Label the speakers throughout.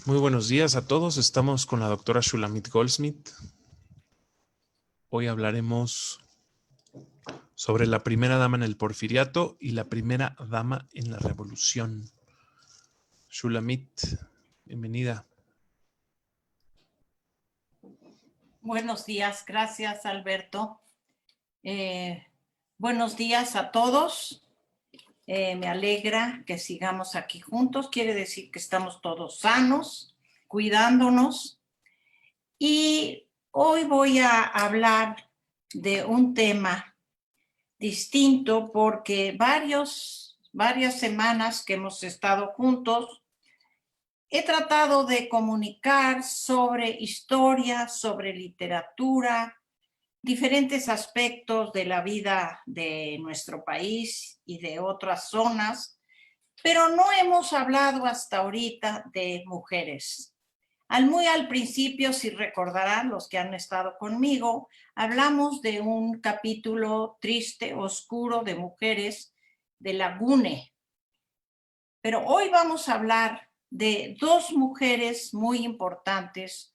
Speaker 1: Muy buenos días a todos. Estamos con la doctora Shulamit Goldsmith. Hoy hablaremos sobre la primera dama en el Porfiriato y la primera dama en la Revolución. Shulamit, bienvenida.
Speaker 2: Buenos días, gracias Alberto. Buenos días a todos. Me alegra que sigamos aquí juntos. Quiere decir que estamos todos sanos, cuidándonos. Y hoy voy a hablar de un tema distinto porque varias semanas que hemos estado juntos, he tratado de comunicar sobre historia, sobre literatura, diferentes aspectos de la vida de nuestro país y de otras zonas, pero no hemos hablado hasta ahorita de mujeres. Muy al principio, si recordarán los que han estado conmigo, hablamos de un capítulo triste, oscuro de mujeres de la GUNE. Pero hoy vamos a hablar de dos mujeres muy importantes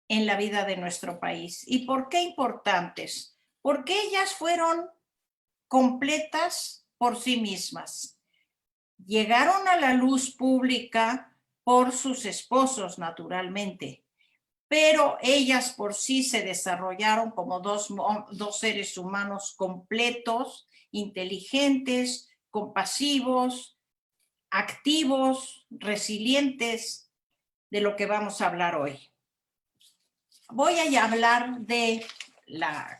Speaker 2: en la vida de nuestro país. ¿Y por qué importantes? Porque ellas fueron completas por sí mismas. Llegaron a la luz pública por sus esposos, naturalmente, pero ellas por sí se desarrollaron como dos seres humanos completos, inteligentes, compasivos, activos, resilientes, de lo que vamos a hablar hoy. Voy a hablar de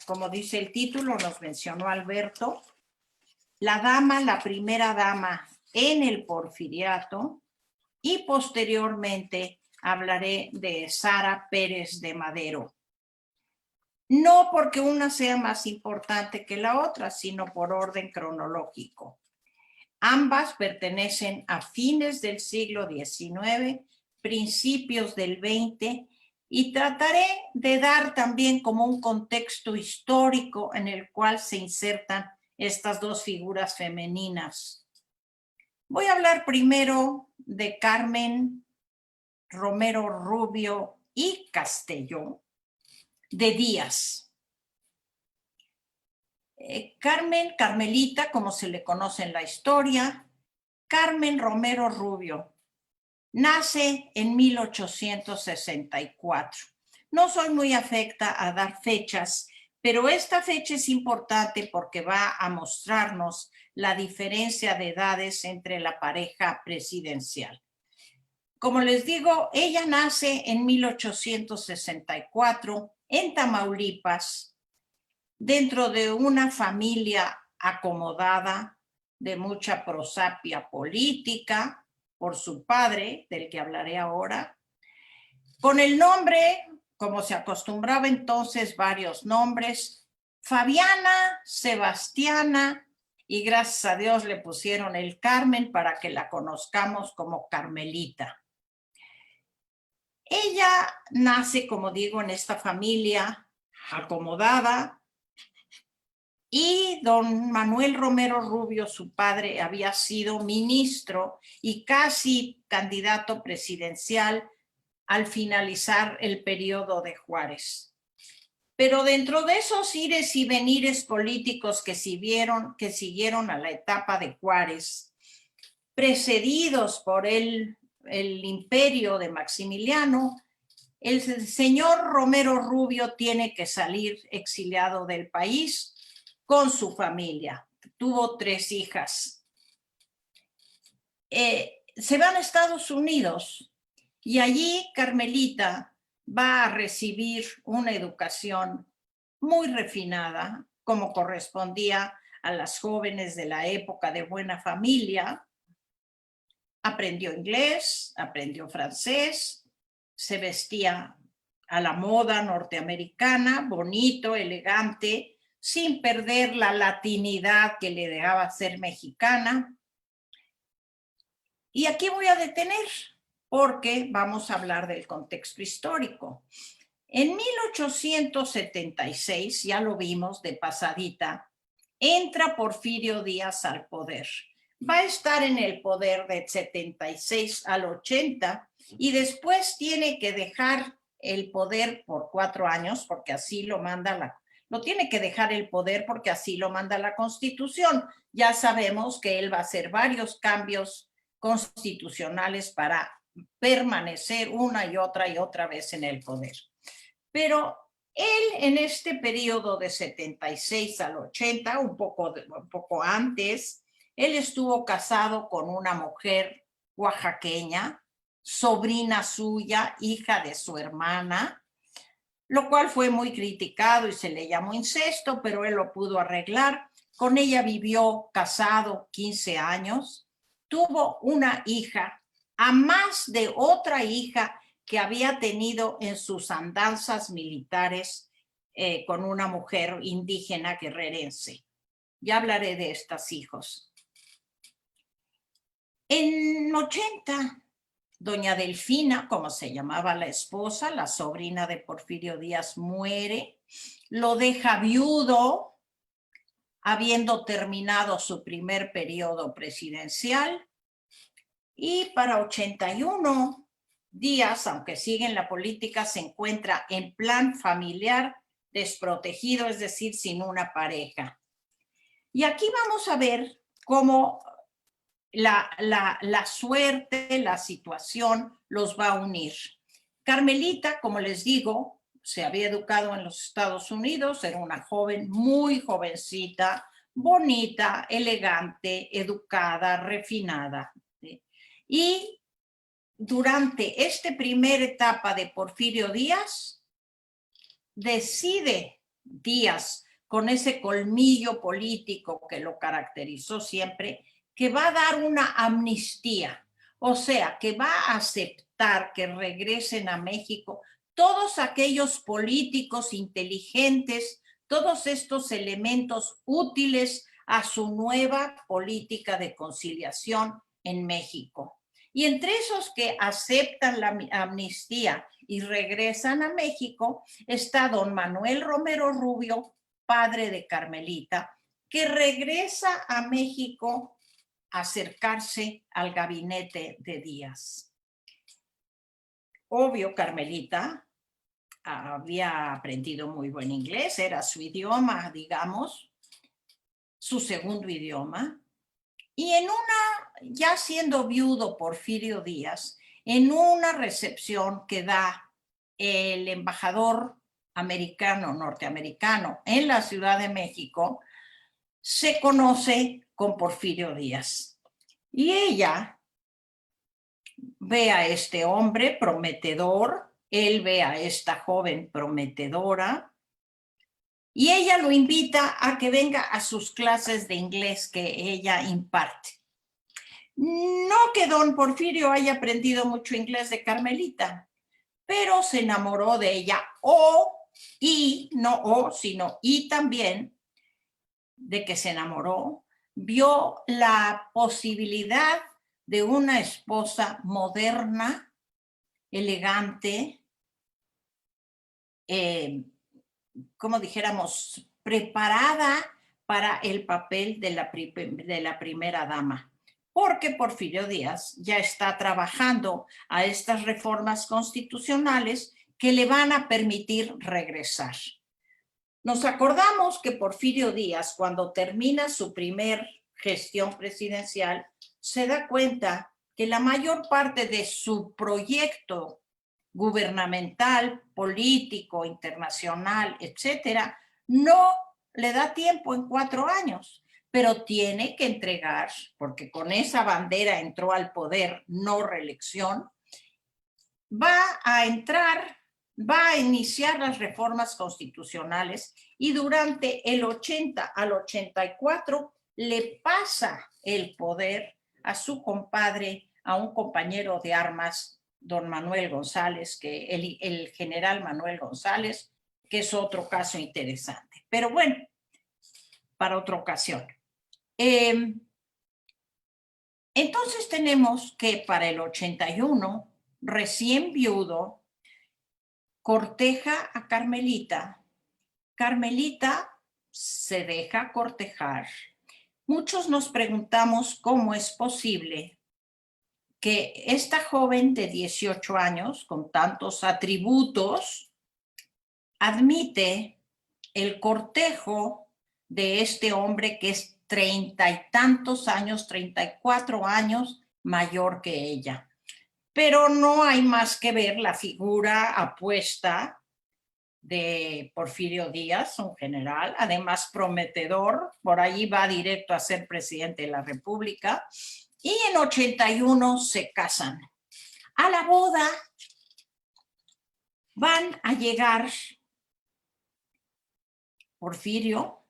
Speaker 2: como dice el título, nos mencionó Alberto, la primera dama en el Porfiriato, y posteriormente hablaré de Sara Pérez de Madero. No porque una sea más importante que la otra, sino por orden cronológico. Ambas pertenecen a fines del siglo XIX, principios del XX, y trataré de dar también como un contexto histórico en el cual se insertan estas dos figuras femeninas. Voy a hablar primero de Carmen Romero Rubio y Castelló, de Díaz. Carmelita, como se le conoce en la historia, Carmen Romero Rubio, nace en 1864. No soy muy afecta a dar fechas, pero esta fecha es importante porque va a mostrarnos la diferencia de edades entre la pareja presidencial. Como les digo, ella nace en 1864 en Tamaulipas, dentro de una familia acomodada, de mucha prosapia política, por su padre, del que hablaré ahora, con el nombre, como se acostumbraba entonces, varios nombres: Fabiana, Sebastiana, y gracias a Dios le pusieron el Carmen para que la conozcamos como Carmelita. Ella nace, como digo, en esta familia acomodada, y don Manuel Romero Rubio, su padre, había sido ministro y casi candidato presidencial al finalizar el periodo de Juárez. Pero dentro de esos ires y venires políticos que siguieron a la etapa de Juárez, precedidos por el imperio de Maximiliano, el señor Romero Rubio tiene que salir exiliado del país con su familia. Tuvo 3 hijas. Se van a Estados Unidos y allí Carmelita va a recibir una educación muy refinada, como correspondía a las jóvenes de la época de buena familia. Aprendió inglés, aprendió francés, se vestía a la moda norteamericana, bonito, elegante, sin perder la latinidad que le dejaba ser mexicana. Y aquí voy a detener porque vamos a hablar del contexto histórico. En 1876, ya lo vimos de pasadita, entra Porfirio Díaz al poder. Va a estar en el poder de 76 al 80 y después tiene que dejar el poder por 4 años, porque así lo manda lo tiene que dejar el poder porque así lo manda la Constitución. Ya sabemos que él va a hacer varios cambios constitucionales para permanecer una y otra vez en el poder. Pero él en este periodo de 76 al 80, un poco antes, él estuvo casado con una mujer oaxaqueña, sobrina suya, hija de su hermana, lo cual fue muy criticado y se le llamó incesto, pero él lo pudo arreglar. Con ella vivió casado 15 años, tuvo una hija, a más de otra hija que había tenido en sus andanzas militares con una mujer indígena guerrerense. Ya hablaré de estos hijos. En 80, doña Delfina, como se llamaba la esposa, la sobrina de Porfirio Díaz, muere, lo deja viudo, habiendo terminado su primer periodo presidencial, y para 81, Díaz, aunque sigue en la política, se encuentra en plan familiar desprotegido, es decir, sin una pareja. Y aquí vamos a ver cómo la suerte, la situación los va a unir. Carmelita, como les digo, se había educado en los Estados Unidos, era una joven muy jovencita, bonita, elegante, educada, refinada. ¿Sí? Y durante esta primera etapa de Porfirio Díaz, decide Díaz, con ese colmillo político que lo caracterizó siempre, que va a dar una amnistía, o sea, que va a aceptar que regresen a México todos aquellos políticos inteligentes, todos estos elementos útiles a su nueva política de conciliación en México. Y entre esos que aceptan la amnistía y regresan a México está don Manuel Romero Rubio, padre de Carmelita, que regresa a México a acercarse al gabinete de Díaz. Obvio, Carmelita había aprendido muy buen inglés, era su idioma, digamos, su segundo idioma. Y en ya siendo viudo Porfirio Díaz, en una recepción que da el embajador norteamericano en la Ciudad de México, se conoce con Porfirio Díaz. Y ella ve a este hombre prometedor, él ve a esta joven prometedora, y ella lo invita a que venga a sus clases de inglés que ella imparte. No que don Porfirio haya aprendido mucho inglés de Carmelita, pero se enamoró de ella, y también de que se enamoró, vio la posibilidad de una esposa moderna, elegante, como dijéramos, preparada para el papel de la primera dama. Porque Porfirio Díaz ya está trabajando a estas reformas constitucionales que le van a permitir regresar. Nos acordamos que Porfirio Díaz, cuando termina su primer gestión presidencial, se da cuenta que la mayor parte de su proyecto gubernamental, político, internacional, etcétera, no le da tiempo en 4 años, pero tiene que entregar, porque con esa bandera entró al poder, no reelección, va a iniciar las reformas constitucionales y durante el 80 al 84 le pasa el poder a su compadre, a un compañero de armas, don Manuel González, el general Manuel González, que es otro caso interesante. Pero bueno, para otra ocasión. Entonces tenemos que para el 81, recién viudo, corteja a Carmelita. Carmelita se deja cortejar. Muchos nos preguntamos cómo es posible que esta joven de 18 años, con tantos atributos, admite el cortejo de este hombre que es 30 y tantos años, 34 años mayor que ella. Pero no hay más que ver la figura apuesta de Porfirio Díaz, un general, además prometedor, por ahí va directo a ser presidente de la República, y en 81 se casan. A la boda van a llegar Porfirio,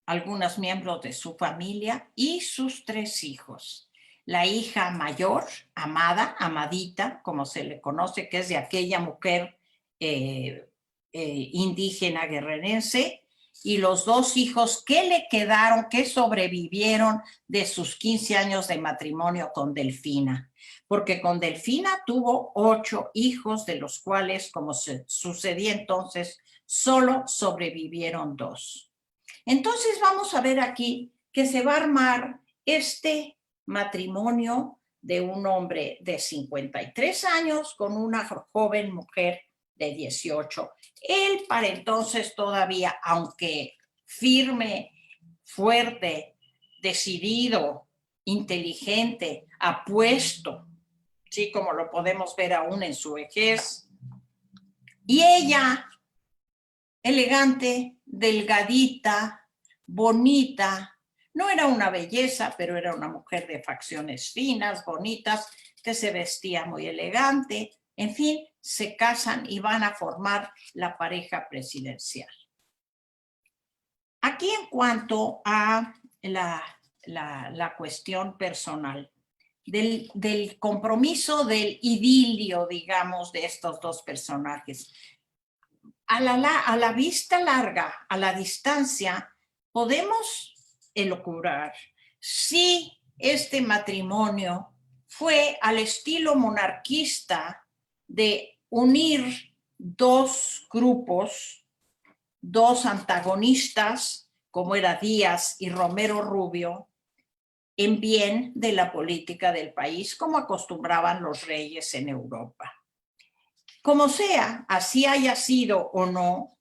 Speaker 2: algunos miembros de su familia y sus 3 hijos. La hija mayor, Amada, Amadita, como se le conoce, que es de aquella mujer indígena guerrerense, y los 2 hijos que le quedaron, que sobrevivieron de sus 15 años de matrimonio con Delfina, porque con Delfina tuvo 8 hijos, de los cuales, como sucedía entonces, solo sobrevivieron 2. Entonces vamos a ver aquí que se va a armar este matrimonio de un hombre de 53 años con una joven mujer de 18. Él para entonces todavía, aunque firme, fuerte, decidido, inteligente, apuesto, sí, como lo podemos ver aún en su vejez. Y ella, elegante, delgadita, bonita, no era una belleza, pero era una mujer de facciones finas, bonitas, que se vestía muy elegante. En fin, se casan y van a formar la pareja presidencial. Aquí en cuanto a la cuestión personal, del compromiso, del idilio, digamos, de estos 2 personajes. A la vista larga, a la distancia, podemos elucubrar si este matrimonio fue al estilo monarquista de unir 2 grupos, 2 antagonistas, como era Díaz y Romero Rubio, en bien de la política del país, como acostumbraban los reyes en Europa. Como sea, así haya sido o no,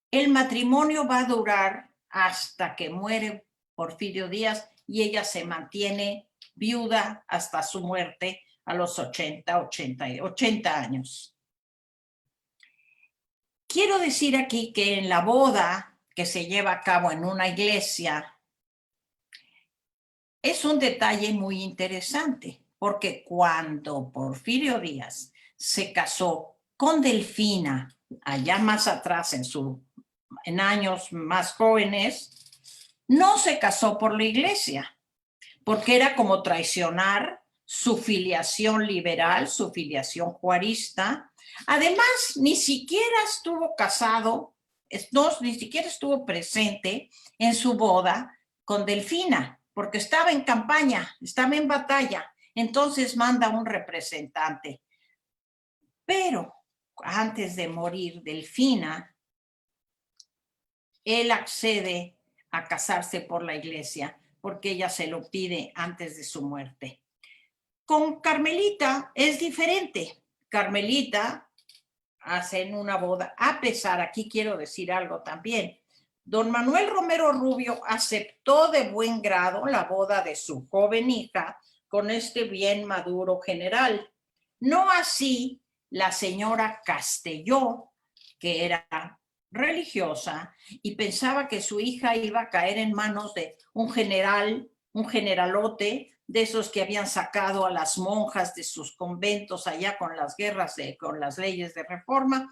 Speaker 2: el matrimonio va a durar hasta que muere Porfirio Díaz y ella se mantiene viuda hasta su muerte a los 80 años. Quiero decir aquí que en la boda que se lleva a cabo en una iglesia es un detalle muy interesante, porque cuando Porfirio Díaz se casó con Delfina, allá más atrás en años más jóvenes, no se casó por la iglesia, porque era como traicionar su filiación liberal, su filiación juarista. Además, ni siquiera estuvo casado, ni siquiera estuvo presente en su boda con Delfina, porque estaba en campaña, estaba en batalla. Entonces manda un representante. Pero antes de morir Delfina, él accede a casarse por la iglesia porque ella se lo pide antes de su muerte. Con Carmelita es diferente. Carmelita hacen una boda, a pesar, aquí quiero decir algo también, don Manuel Romero Rubio aceptó de buen grado la boda de su joven hija con este bien maduro general. No así la señora Castelló, que era religiosa y pensaba que su hija iba a caer en manos de un generalote, de esos que habían sacado a las monjas de sus conventos allá con las guerras, con las leyes de reforma,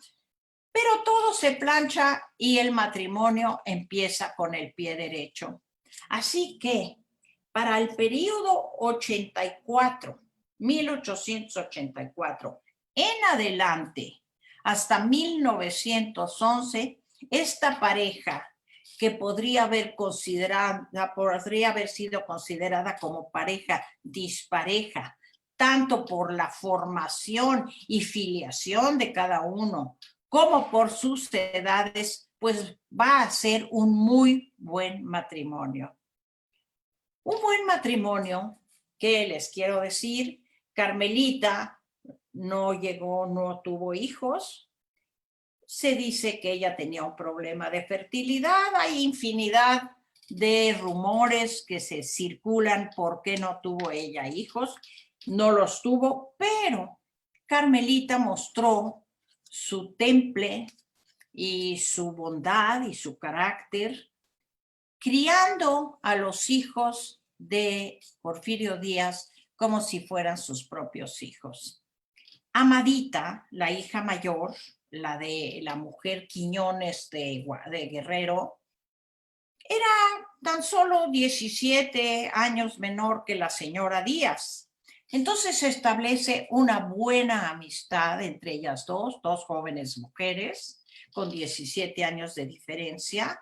Speaker 2: pero todo se plancha y el matrimonio empieza con el pie derecho. Así que para el periodo 1884, en adelante, hasta 1911, esta pareja, que podría haber sido considerada como pareja dispareja, tanto por la formación y filiación de cada uno, como por sus edades, pues va a ser un muy buen matrimonio. Un buen matrimonio que les quiero decir Carmelita no tuvo hijos. Se dice que ella tenía un problema de fertilidad. Hay infinidad de rumores que se circulan por qué no tuvo ella hijos. No los tuvo, pero Carmelita mostró su temple y su bondad y su carácter, criando a los hijos de Porfirio Díaz como si fueran sus propios hijos. Amadita, la hija mayor, la de la mujer Quiñones de Guerrero, era tan solo 17 años menor que la señora Díaz. Entonces se establece una buena amistad entre ellas dos jóvenes mujeres con 17 años de diferencia.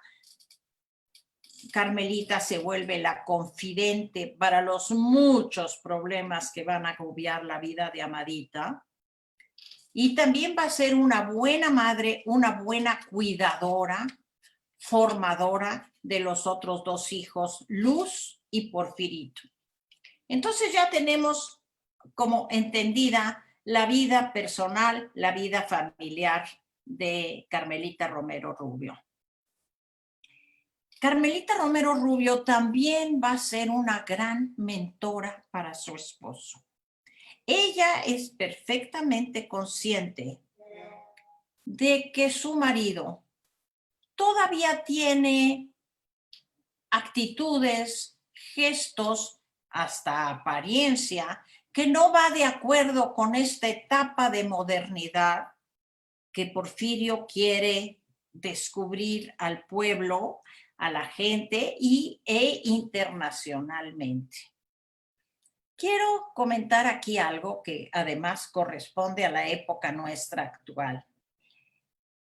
Speaker 2: Carmelita se vuelve la confidente para los muchos problemas que van a agobiar la vida de Amadita. Y también va a ser una buena madre, una buena cuidadora, formadora de los otros dos hijos, Luz y Porfirito. Entonces ya tenemos como entendida la vida personal, la vida familiar de Carmelita Romero Rubio. Carmelita Romero Rubio también va a ser una gran mentora para su esposo. Ella es perfectamente consciente de que su marido todavía tiene actitudes, gestos, hasta apariencia, que no va de acuerdo con esta etapa de modernidad que Porfirio quiere descubrir al pueblo, a la gente e internacionalmente. Quiero comentar aquí algo que además corresponde a la época nuestra actual.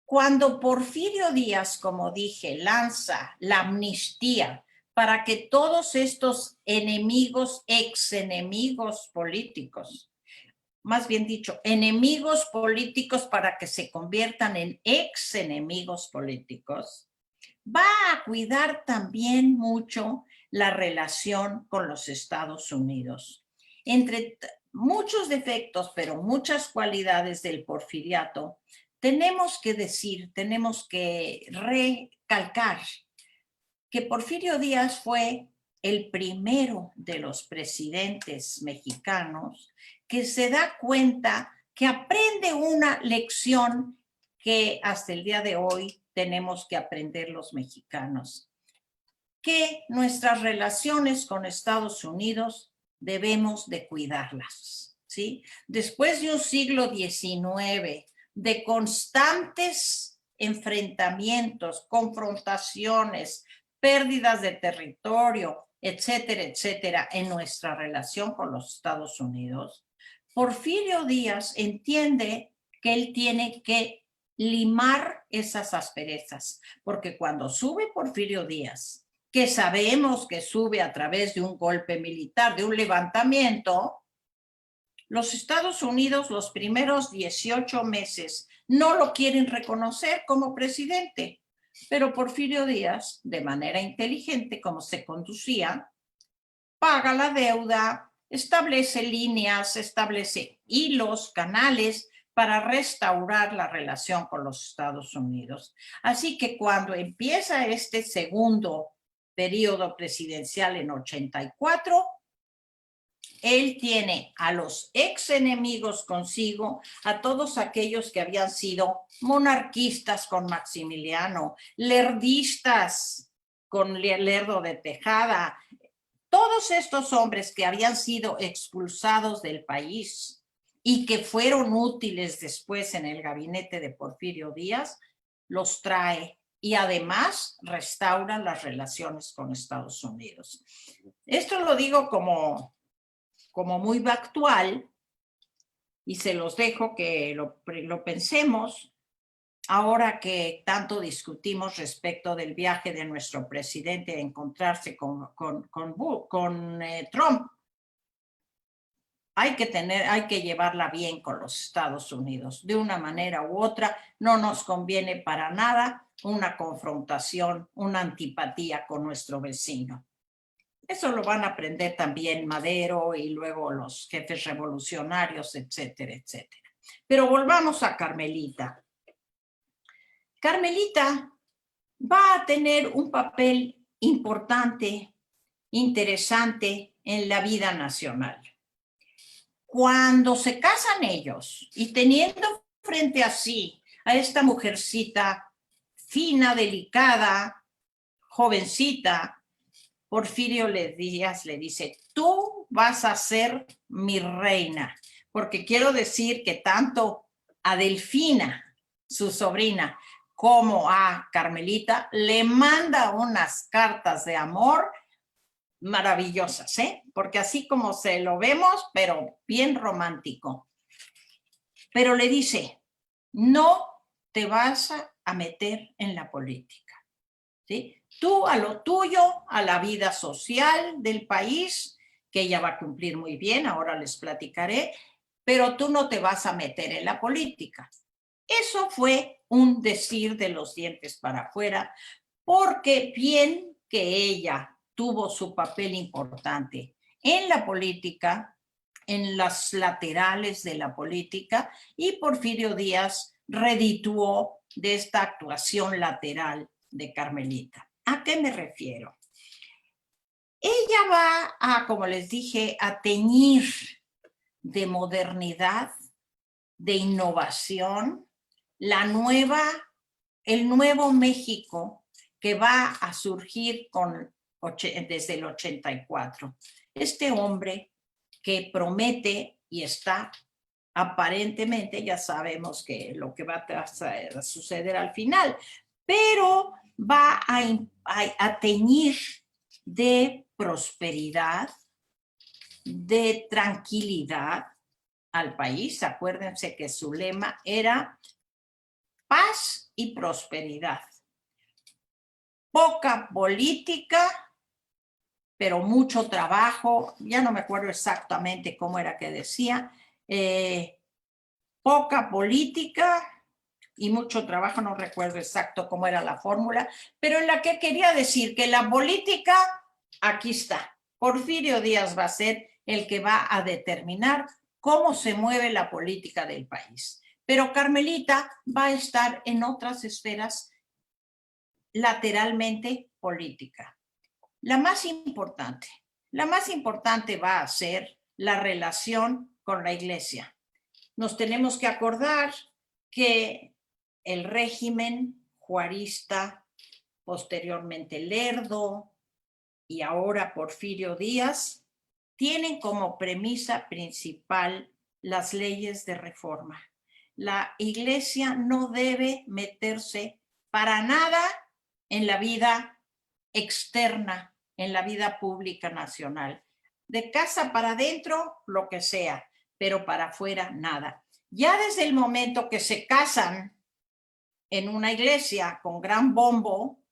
Speaker 2: Cuando Porfirio Díaz, como dije, lanza la amnistía para que todos estos enemigos, ex-enemigos políticos, más bien dicho, enemigos políticos para que se conviertan en ex-enemigos políticos, va a cuidar también mucho la relación con los Estados Unidos. Entre muchos defectos, pero muchas cualidades del porfiriato, tenemos que decir, tenemos que recalcar que Porfirio Díaz fue el primero de los presidentes mexicanos que se da cuenta que aprende una lección que hasta el día de hoy tenemos que aprender los mexicanos, que nuestras relaciones con Estados Unidos debemos de cuidarlas, ¿sí? Después de un siglo XIX de constantes enfrentamientos, confrontaciones, pérdidas de territorio, etcétera, etcétera, en nuestra relación con los Estados Unidos, Porfirio Díaz entiende que él tiene que limar esas asperezas, porque cuando sube Porfirio Díaz, que sabemos que sube a través de un golpe militar, de un levantamiento, los Estados Unidos los primeros 18 meses no lo quieren reconocer como presidente, pero Porfirio Díaz, de manera inteligente, como se conducía, paga la deuda, establece líneas, establece hilos, canales para restaurar la relación con los Estados Unidos. Así que cuando empieza este segundo periodo presidencial en 84, él tiene a los ex enemigos consigo, a todos aquellos que habían sido monarquistas con Maximiliano, lerdistas con Lerdo de Tejada, todos estos hombres que habían sido expulsados del país y que fueron útiles después en el gabinete de Porfirio Díaz, los trae y además restaura las relaciones con Estados Unidos. Esto lo digo como muy actual y se los dejo que lo pensemos ahora que tanto discutimos respecto del viaje de nuestro presidente a encontrarse con Trump. Hay que llevarla bien con los Estados Unidos. De una manera u otra, no nos conviene para nada una confrontación, una antipatía con nuestro vecino. Eso lo van a aprender también Madero y luego los jefes revolucionarios, etcétera, etcétera. Pero volvamos a Carmelita. Carmelita va a tener un papel importante, interesante en la vida nacional. Cuando se casan ellos y teniendo frente a sí a esta mujercita fina, delicada, jovencita, Porfirio Díaz le dice, tú vas a ser mi reina, porque quiero decir que tanto a Delfina, su sobrina, como a Carmelita, le manda unas cartas de amor maravillosas, ¿eh? Porque así como se lo vemos, pero bien romántico. Pero le dice, no te vas a meter en la política, ¿sí? Tú a lo tuyo, a la vida social del país, que ella va a cumplir muy bien, ahora les platicaré, pero tú no te vas a meter en la política. Eso fue un decir de los dientes para afuera, porque bien que ella tuvo su papel importante en la política, en las laterales de la política, y Porfirio Díaz redituó de esta actuación lateral de Carmelita. ¿A qué me refiero? Ella va a, como les dije, a teñir de modernidad, de innovación, el nuevo México que va a surgir desde el 84. Este hombre que promete y está aparentemente, ya sabemos que lo que va a suceder al final, pero va a teñir de prosperidad, de tranquilidad al país. Acuérdense que su lema era paz y prosperidad. Poca política, pero mucho trabajo. Ya no me acuerdo exactamente cómo era que decía. Poca política y mucho trabajo, no recuerdo exacto cómo era la fórmula, pero en la que quería decir que la política, aquí está. Porfirio Díaz va a ser el que va a determinar cómo se mueve la política del país. Pero Carmelita va a estar en otras esferas lateralmente política. La más importante va a ser la relación con la iglesia. Nos tenemos que acordar que el régimen juarista, posteriormente Lerdo y ahora Porfirio Díaz, tienen como premisa principal las leyes de reforma. La iglesia no debe meterse para nada en la vida externa, en la vida pública nacional. De casa para adentro, lo que sea, pero para afuera, nada. Ya desde el momento que se casan en una iglesia con gran bombo,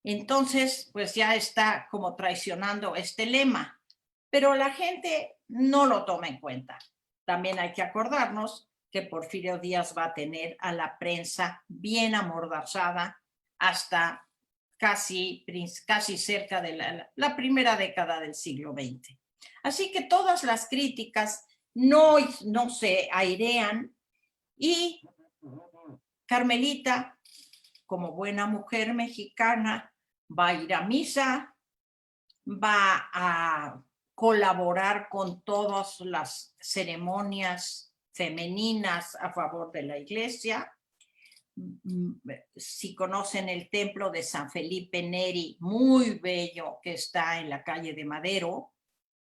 Speaker 2: entonces pues ya está como traicionando este lema, pero la gente no lo toma en cuenta. También hay que acordarnos que Porfirio Díaz va a tener a la prensa bien amordazada hasta casi cerca de la primera década del siglo XX. Así que todas las críticas no se airean y Carmelita, como buena mujer mexicana, va a ir a misa, va a colaborar con todas las ceremonias femeninas a favor de la iglesia. Si conocen el templo de San Felipe Neri, muy bello, que está en la calle de Madero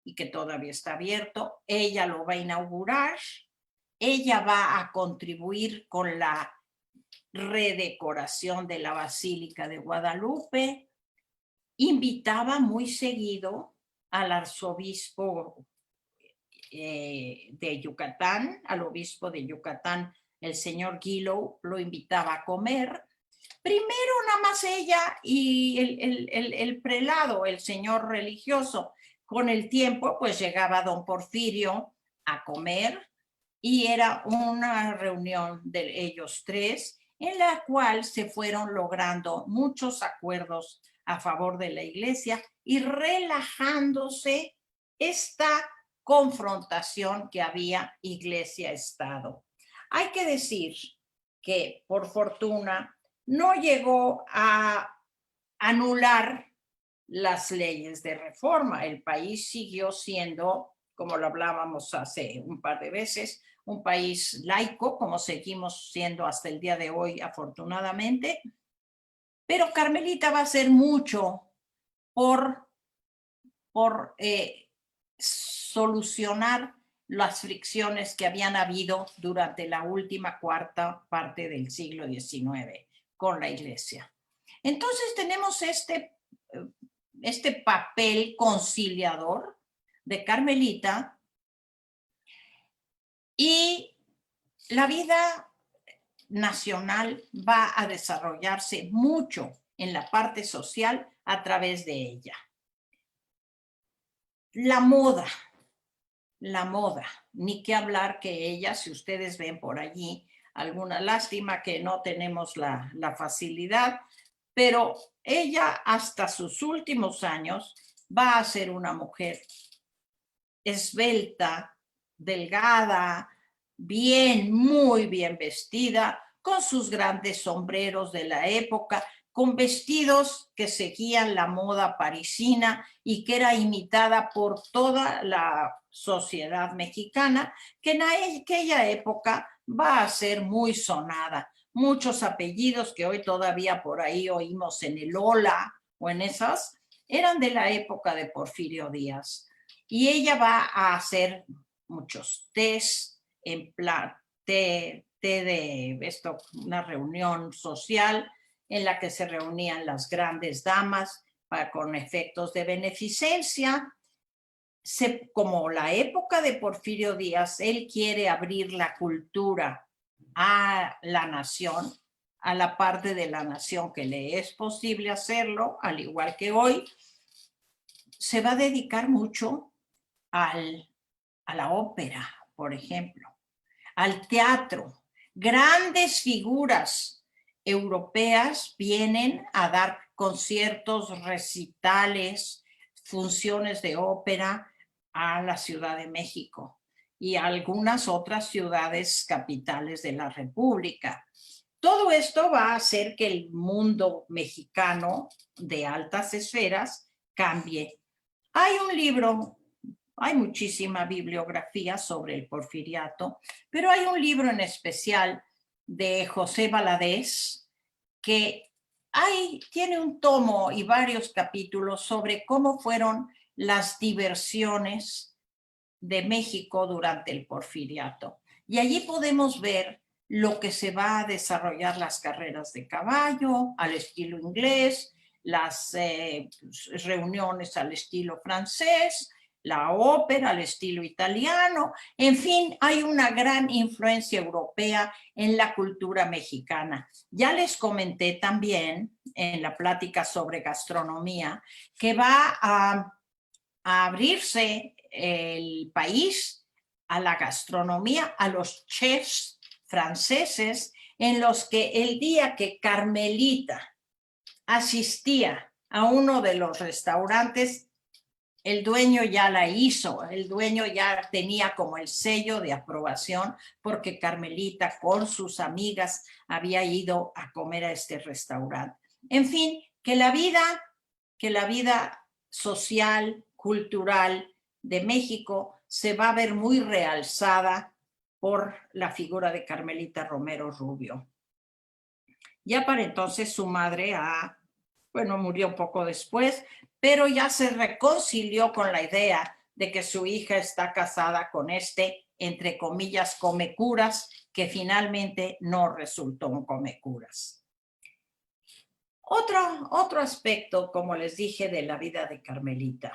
Speaker 2: y que todavía está abierto, ella lo va a inaugurar. Ella va a contribuir con la redecoración de la Basílica de Guadalupe. Invitaba muy seguido al arzobispo de Yucatán, al obispo de Yucatán, el señor Guillow, lo invitaba a comer. Primero nada más ella y el prelado, el señor religioso. Con el tiempo, pues llegaba don Porfirio a comer y era una reunión de ellos tres en la cual se fueron logrando muchos acuerdos a favor de la iglesia y relajándose esta confrontación que había iglesia-estado. Hay que decir que, por fortuna, no llegó a anular las leyes de reforma. El país siguió siendo, como lo hablábamos hace un par de veces, un país laico, como seguimos siendo hasta el día de hoy, afortunadamente. Pero Carmelita va a hacer mucho por solucionar las fricciones que habían habido durante la última cuarta parte del siglo XIX con la iglesia. Entonces tenemos este papel conciliador de Carmelita, y la vida nacional va a desarrollarse mucho en la parte social a través de ella. La moda, ni qué hablar que ella, si ustedes ven por allí, alguna lástima que no tenemos la facilidad, pero ella hasta sus últimos años va a ser una mujer esbelta, delgada, muy bien vestida, con sus grandes sombreros de la época, con vestidos que seguían la moda parisina y que era imitada por toda la sociedad mexicana, que en aquella época va a ser muy sonada. Muchos apellidos que hoy todavía por ahí oímos en el Ola o en esas, eran de la época de Porfirio Díaz. Y ella va a hacer muchos tés, en plan té de esto, una reunión social en la que se reunían las grandes damas con efectos de beneficencia. Como la época de Porfirio Díaz, él quiere abrir la cultura a la nación, a la parte de la nación que le es posible hacerlo, al igual que hoy, se va a dedicar mucho a la ópera, por ejemplo, al teatro. Grandes figuras europeas vienen a dar conciertos, recitales, funciones de ópera a la Ciudad de México y a algunas otras ciudades capitales de la República. Todo esto va a hacer que el mundo mexicano de altas esferas cambie. Hay un libro, hay muchísima bibliografía sobre el porfiriato, pero hay un libro en especial de José Valadez que tiene un tomo y varios capítulos sobre cómo fueron las diversiones de México durante el porfiriato. Y allí podemos ver lo que se va a desarrollar, las carreras de caballo al estilo inglés, las reuniones al estilo francés, la ópera al estilo italiano. En fin, hay una gran influencia europea en la cultura mexicana. Ya les comenté también en la plática sobre gastronomía que va a abrirse el país a la gastronomía, a los chefs franceses, en los que el día que Carmelita asistía a uno de los restaurantes, el dueño ya la hizo, el dueño ya tenía como el sello de aprobación porque Carmelita con sus amigas había ido a comer a este restaurante. En fin, que la vida social, cultural de México se va a ver muy realzada por la figura de Carmelita Romero Rubio. Ya para entonces su madre murió un poco después, pero ya se reconcilió con la idea de que su hija está casada con entre comillas, comecuras, que finalmente no resultó un comecuras. Otro aspecto, como les dije, de la vida de Carmelita.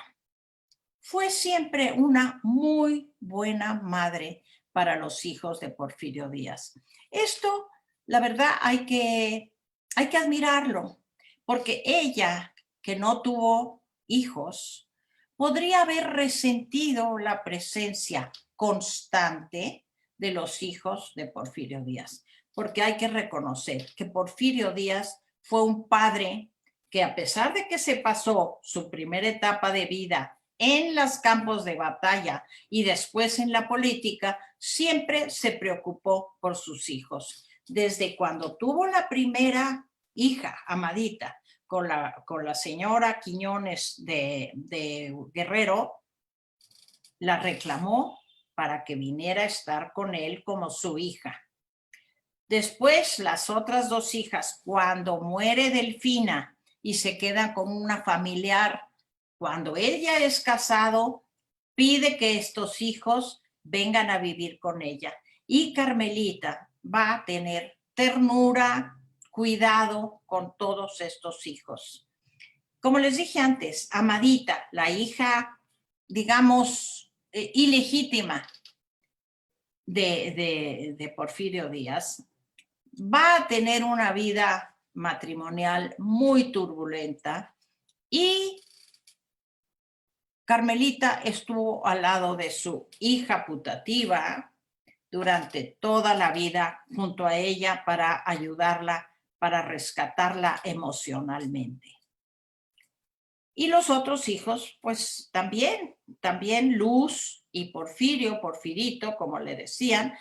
Speaker 2: Fue siempre una muy buena madre para los hijos de Porfirio Díaz. Esto, la verdad, hay que admirarlo, porque ella, que no tuvo hijos, podría haber resentido la presencia constante de los hijos de Porfirio Díaz, porque hay que reconocer que Porfirio Díaz fue un padre que a pesar de que se pasó su primera etapa de vida en los campos de batalla y después en la política, siempre se preocupó por sus hijos. Desde cuando tuvo la primera hija, Amadita, con la señora Quiñones de Guerrero, la reclamó para que viniera a estar con él como su hija. Después, las otras dos hijas, cuando muere Delfina y se quedan con una familiar, cuando él ya es casado, pide que estos hijos vengan a vivir con ella. Y Carmelita va a tener ternura, cuidado con todos estos hijos. Como les dije antes, Amadita, la hija, digamos, ilegítima de Porfirio Díaz, va a tener una vida matrimonial muy turbulenta y Carmelita estuvo al lado de su hija putativa durante toda la vida junto a ella para ayudarla, para rescatarla emocionalmente. Y los otros hijos, pues también Luz y Porfirio, Porfirito, como le decían,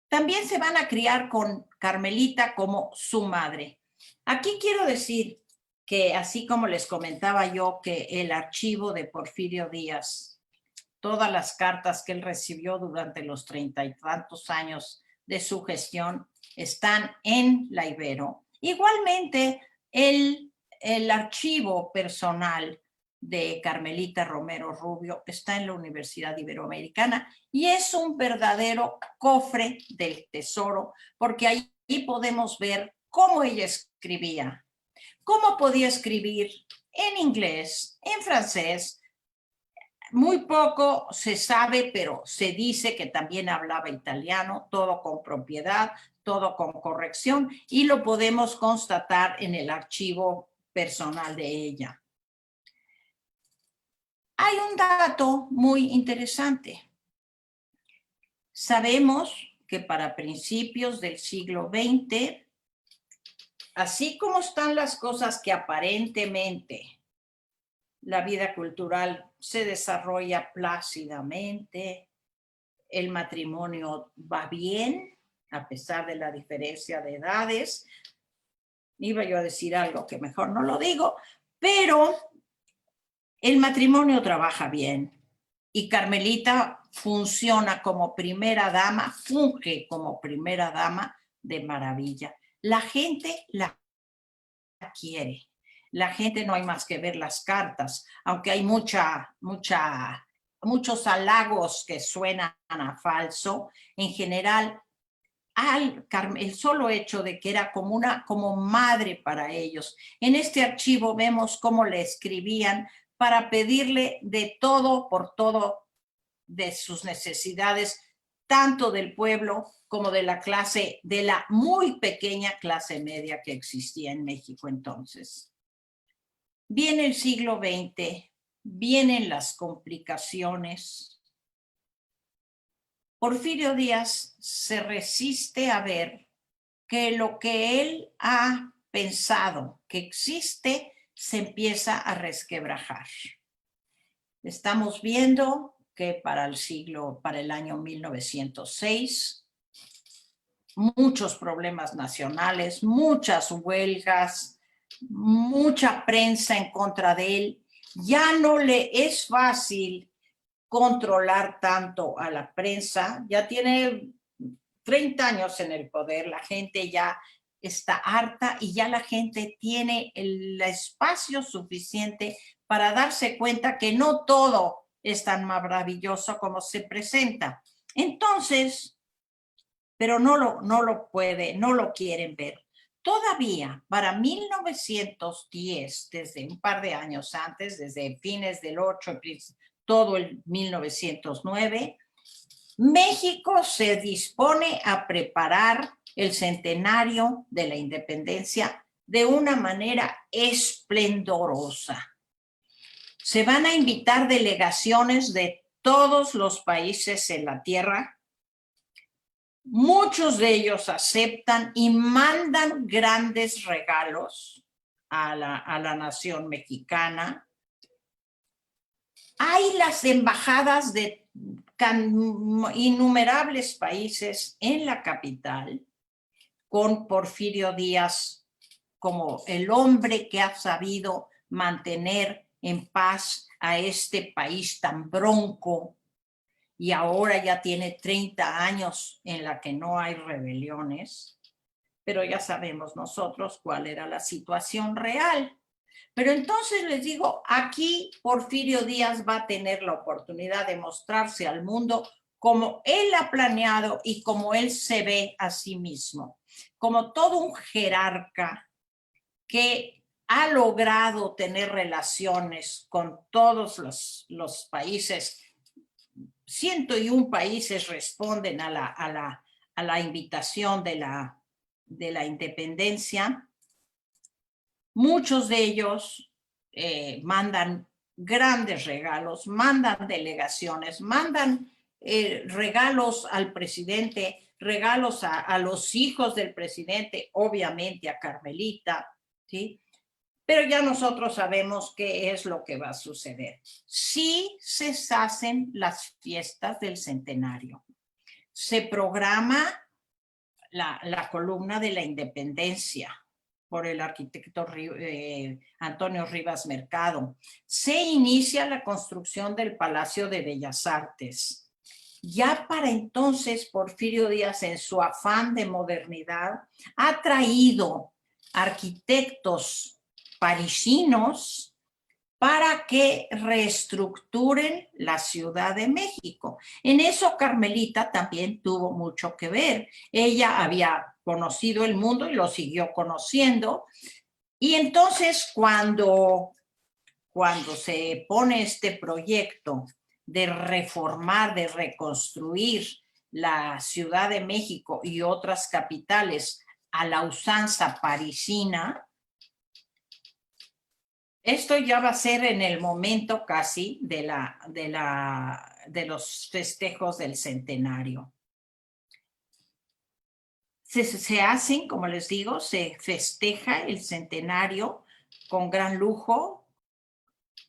Speaker 2: también se van a criar con Carmelita como su madre. Aquí quiero decir que así como les comentaba yo que el archivo de Porfirio Díaz, todas las cartas que él recibió durante los 30 y tantos años de su gestión están en la Ibero. Igualmente, el archivo personal de Carmelita Romero Rubio está en la Universidad Iberoamericana y es un verdadero cofre del tesoro, porque ahí podemos ver cómo ella escribía, cómo podía escribir en inglés, en francés. Muy poco se sabe, pero se dice que también hablaba italiano, todo con propiedad, todo con corrección, y lo podemos constatar en el archivo personal de ella. Hay un dato muy interesante. Sabemos que para principios del siglo XX, así como están las cosas que aparentemente la vida cultural se desarrolla plácidamente, el matrimonio va bien, a pesar de la diferencia de edades. Iba yo a decir algo que mejor no lo digo, pero el matrimonio trabaja bien y Carmelita funciona como primera dama, funge como primera dama de maravilla. La gente la quiere. La gente, no hay más que ver las cartas, aunque hay muchos halagos que suenan a falso. En general, el solo hecho de que era como madre para ellos. En este archivo vemos cómo le escribían para pedirle de todo por todo de sus necesidades, tanto del pueblo como de la clase, de la muy pequeña clase media que existía en México entonces. Viene el siglo XX, vienen las complicaciones. Porfirio Díaz se resiste a ver que lo que él ha pensado que existe se empieza a resquebrajar. Estamos viendo que para el año 1906, muchos problemas nacionales, muchas huelgas, mucha prensa en contra de él. Ya no le es fácil controlar tanto a la prensa, ya tiene 30 años en el poder, la gente ya está harta y ya la gente tiene el espacio suficiente para darse cuenta que no todo es tan maravilloso como se presenta. Entonces, pero no lo quieren ver. Todavía para 1910, desde un par de años antes, desde fines del 8, todo el 1909, México se dispone a preparar el centenario de la independencia de una manera esplendorosa. Se van a invitar delegaciones de todos los países en la tierra. Muchos de ellos aceptan y mandan grandes regalos. a la nación mexicana. Hay las embajadas de innumerables países en la capital, con Porfirio Díaz como el hombre que ha sabido mantener en paz a este país tan bronco, y ahora ya tiene 30 años en la que no hay rebeliones, pero ya sabemos nosotros cuál era la situación real. Pero entonces les digo, aquí Porfirio Díaz va a tener la oportunidad de mostrarse al mundo como él ha planeado y como él se ve a sí mismo, como todo un jerarca que ha logrado tener relaciones con todos los países. 101 países responden a la invitación de la independencia. Muchos de ellos mandan grandes regalos, mandan delegaciones, mandan regalos al presidente, regalos a los hijos del presidente, obviamente a Carmelita, ¿sí? Pero ya nosotros sabemos qué es lo que va a suceder. Sí se hacen las fiestas del centenario. Se programa la columna de la independencia por el arquitecto Antonio Rivas Mercado. Se inicia la construcción del Palacio de Bellas Artes. Ya para entonces, Porfirio Díaz, en su afán de modernidad, ha traído arquitectos parisinos para que reestructuren la Ciudad de México. En eso Carmelita también tuvo mucho que ver. Ella había conocido el mundo y lo siguió conociendo. Y entonces cuando se pone este proyecto de reformar, de reconstruir la Ciudad de México y otras capitales a la usanza parisina, esto ya va a ser en el momento casi de los festejos del centenario. Se hacen, como les digo, se festeja el centenario con gran lujo,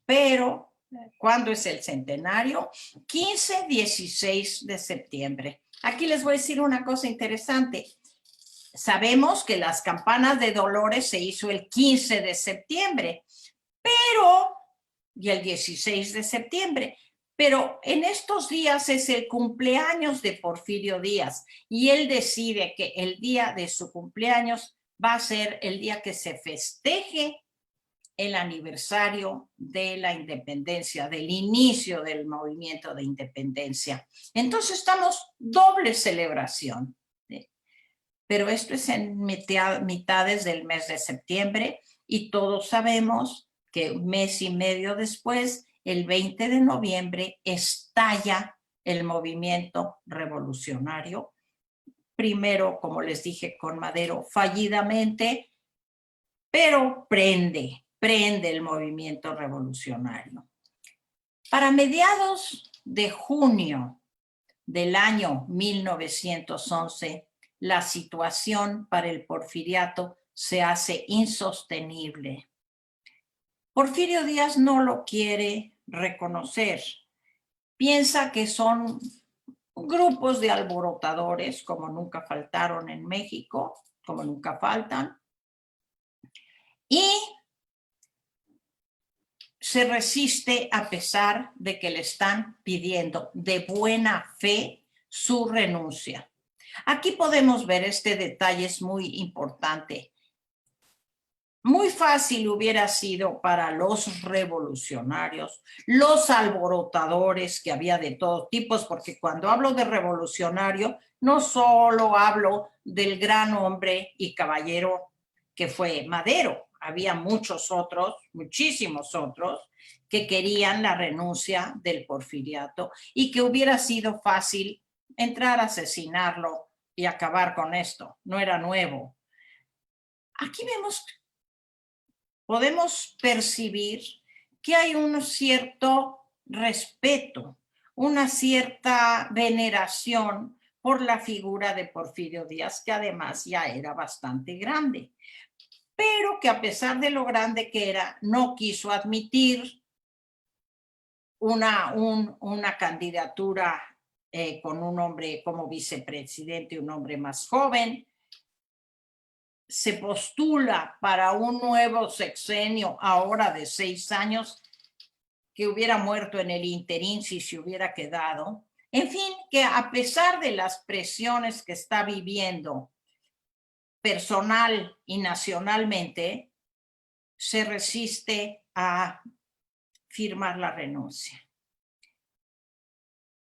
Speaker 2: pero ¿cuándo es el centenario? 15, 16 de septiembre. Aquí les voy a decir una cosa interesante. Sabemos que las campanas de Dolores se hizo el 15 de septiembre, y el 16 de septiembre. Pero en estos días es el cumpleaños de Porfirio Díaz y él decide que el día de su cumpleaños va a ser el día que se festeje el aniversario de la independencia, del inicio del movimiento de independencia. Entonces estamos doble celebración. Pero esto es en mitades del mes de septiembre y todos sabemos que un mes y medio después, el 20 de noviembre, estalla el movimiento revolucionario. Primero, como les dije, con Madero fallidamente, pero prende el movimiento revolucionario. Para mediados de junio del año 1911, la situación para el porfiriato se hace insostenible. Porfirio Díaz no lo quiere reconocer. Piensa que son grupos de alborotadores, como nunca faltaron en México, como nunca faltan, y se resiste a pesar de que le están pidiendo de buena fe su renuncia. Aquí podemos ver este detalle, es muy importante. Muy fácil hubiera sido para los revolucionarios, los alborotadores, que había de todos tipos, porque cuando hablo de revolucionario, no solo hablo del gran hombre y caballero que fue Madero, había muchos otros, muchísimos otros, que querían la renuncia del porfiriato y que hubiera sido fácil entrar a asesinarlo y acabar con esto, no era nuevo. Aquí podemos percibir que hay un cierto respeto, una cierta veneración por la figura de Porfirio Díaz, que además ya era bastante grande. pero que a pesar de lo grande que era, no quiso admitir una candidatura con un hombre como vicepresidente, un hombre más joven. Se postula para un nuevo sexenio ahora de 6 años, que hubiera muerto en el interín si se hubiera quedado. En fin, que a pesar de las presiones que está viviendo personal y nacionalmente, se resiste a firmar la renuncia.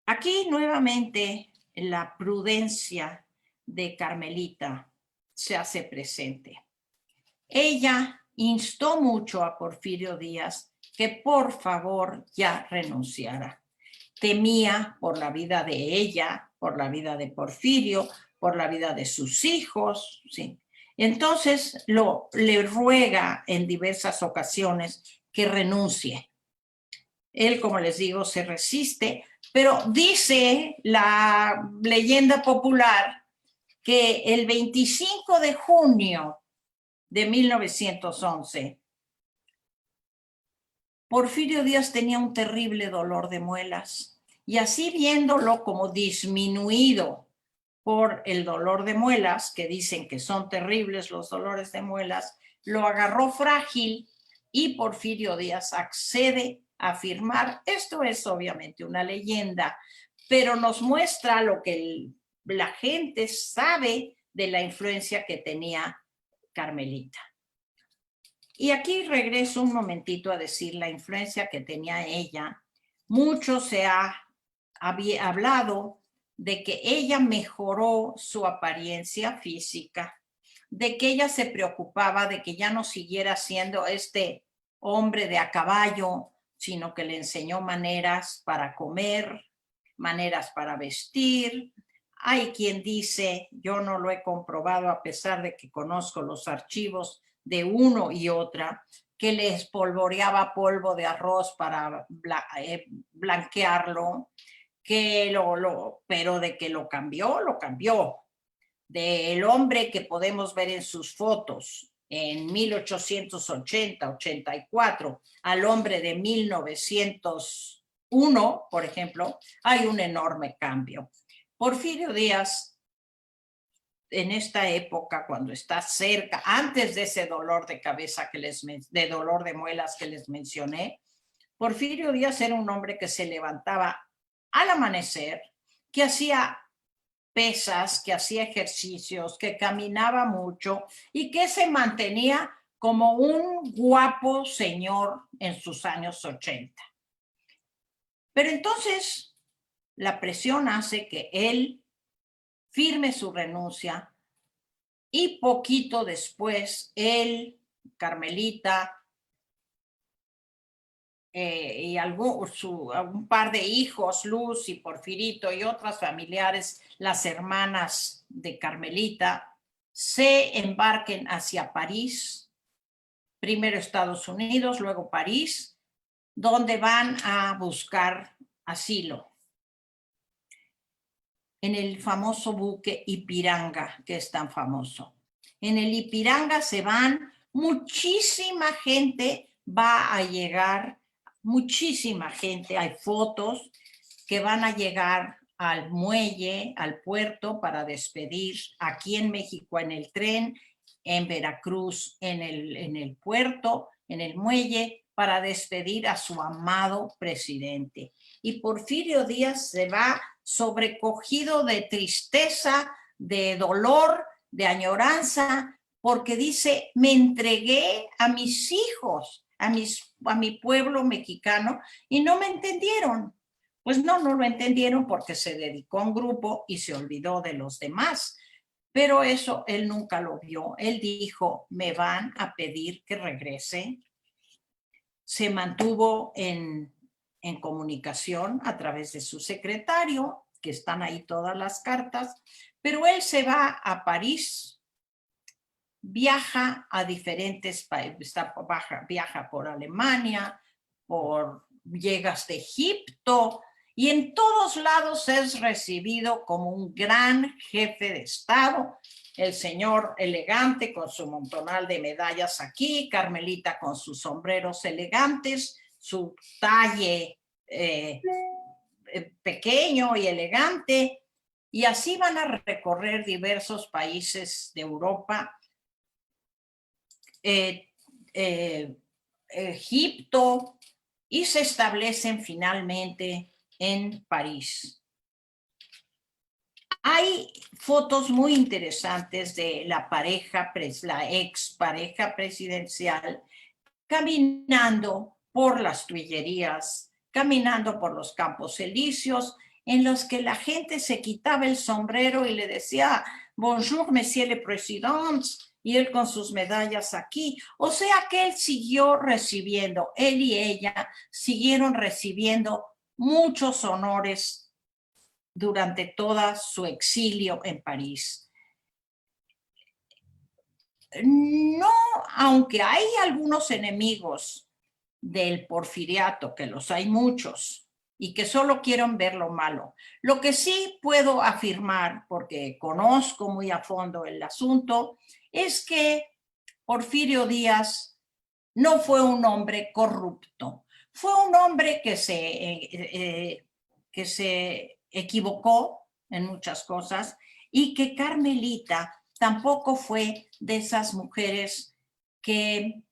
Speaker 2: Aquí nuevamente la prudencia de Carmelita se hace presente. Ella instó mucho a Porfirio Díaz que por favor ya renunciara. Temía por la vida de ella, por la vida de Porfirio, por la vida de sus hijos, ¿sí? Entonces le ruega en diversas ocasiones que renuncie. Él, como les digo, se resiste, pero dice la leyenda popular que el 25 de junio de 1911, Porfirio Díaz tenía un terrible dolor de muelas y así viéndolo como disminuido por el dolor de muelas, que dicen que son terribles los dolores de muelas, lo agarró frágil y Porfirio Díaz accede a firmar. Esto es obviamente una leyenda, pero nos muestra lo que la gente sabe de la influencia que tenía Carmelita. Y aquí regreso un momentito a decir la influencia que tenía ella. Mucho se ha hablado de que ella mejoró su apariencia física, de que ella se preocupaba de que ya no siguiera siendo este hombre de a caballo, sino que le enseñó maneras para comer, maneras para vestir. Hay quien dice, yo no lo he comprobado a pesar de que conozco los archivos de uno y otra, que le espolvoreaba polvo de arroz para blanquearlo, pero de que lo cambió, lo cambió. Del hombre que podemos ver en sus fotos en 1880, 84, al hombre de 1901, por ejemplo, hay un enorme cambio. Porfirio Díaz, en esta época, cuando está cerca, antes de ese dolor de cabeza de dolor de muelas que les mencioné, Porfirio Díaz era un hombre que se levantaba al amanecer, que hacía pesas, que hacía ejercicios, que caminaba mucho y que se mantenía como un guapo señor en sus años 80. Pero entonces la presión hace que él firme su renuncia y poquito después él, Carmelita y un par de hijos, Luz y Porfirito y otras familiares, las hermanas de Carmelita, se embarquen hacia París, primero Estados Unidos, luego París, donde van a buscar asilo en el famoso buque Ipiranga, que es tan famoso. En el Ipiranga se van, muchísima gente va a llegar, muchísima gente, hay fotos que van a llegar al muelle, al puerto para despedir, aquí en México en el tren, en Veracruz en el puerto, en el muelle, para despedir a su amado presidente. Y Porfirio Díaz se va sobrecogido de tristeza, de dolor, de añoranza, porque dice, me entregué a mis hijos, a mi pueblo mexicano, y no me entendieron. Pues no lo entendieron porque se dedicó a un grupo y se olvidó de los demás. Pero eso él nunca lo vio. Él dijo, me van a pedir que regrese. Se mantuvo en comunicación a través de su secretario, que están ahí todas las cartas, pero él se va a París, viaja a diferentes países, viaja por Alemania, llega hasta Egipto, y en todos lados es recibido como un gran jefe de Estado el señor elegante con su montonal de medallas aquí, Carmelita con sus sombreros elegantes, su talle pequeño y elegante, y así van a recorrer diversos países de Europa, Egipto, y se establecen finalmente en París. Hay fotos muy interesantes de la pareja, la ex pareja presidencial, caminando por las Tuilerías, caminando por los Campos Elíseos, en los que la gente se quitaba el sombrero y le decía, bonjour, monsieur le président, y él con sus medallas aquí. O sea que él siguió recibiendo, él y ella siguieron recibiendo muchos honores durante todo su exilio en París. No, aunque hay algunos enemigos del porfiriato, que los hay muchos, y que solo quieren ver lo malo. Lo que sí puedo afirmar, porque conozco muy a fondo el asunto, es que Porfirio Díaz no fue un hombre corrupto, fue un hombre que se equivocó en muchas cosas, y que Carmelita tampoco fue de esas mujeres que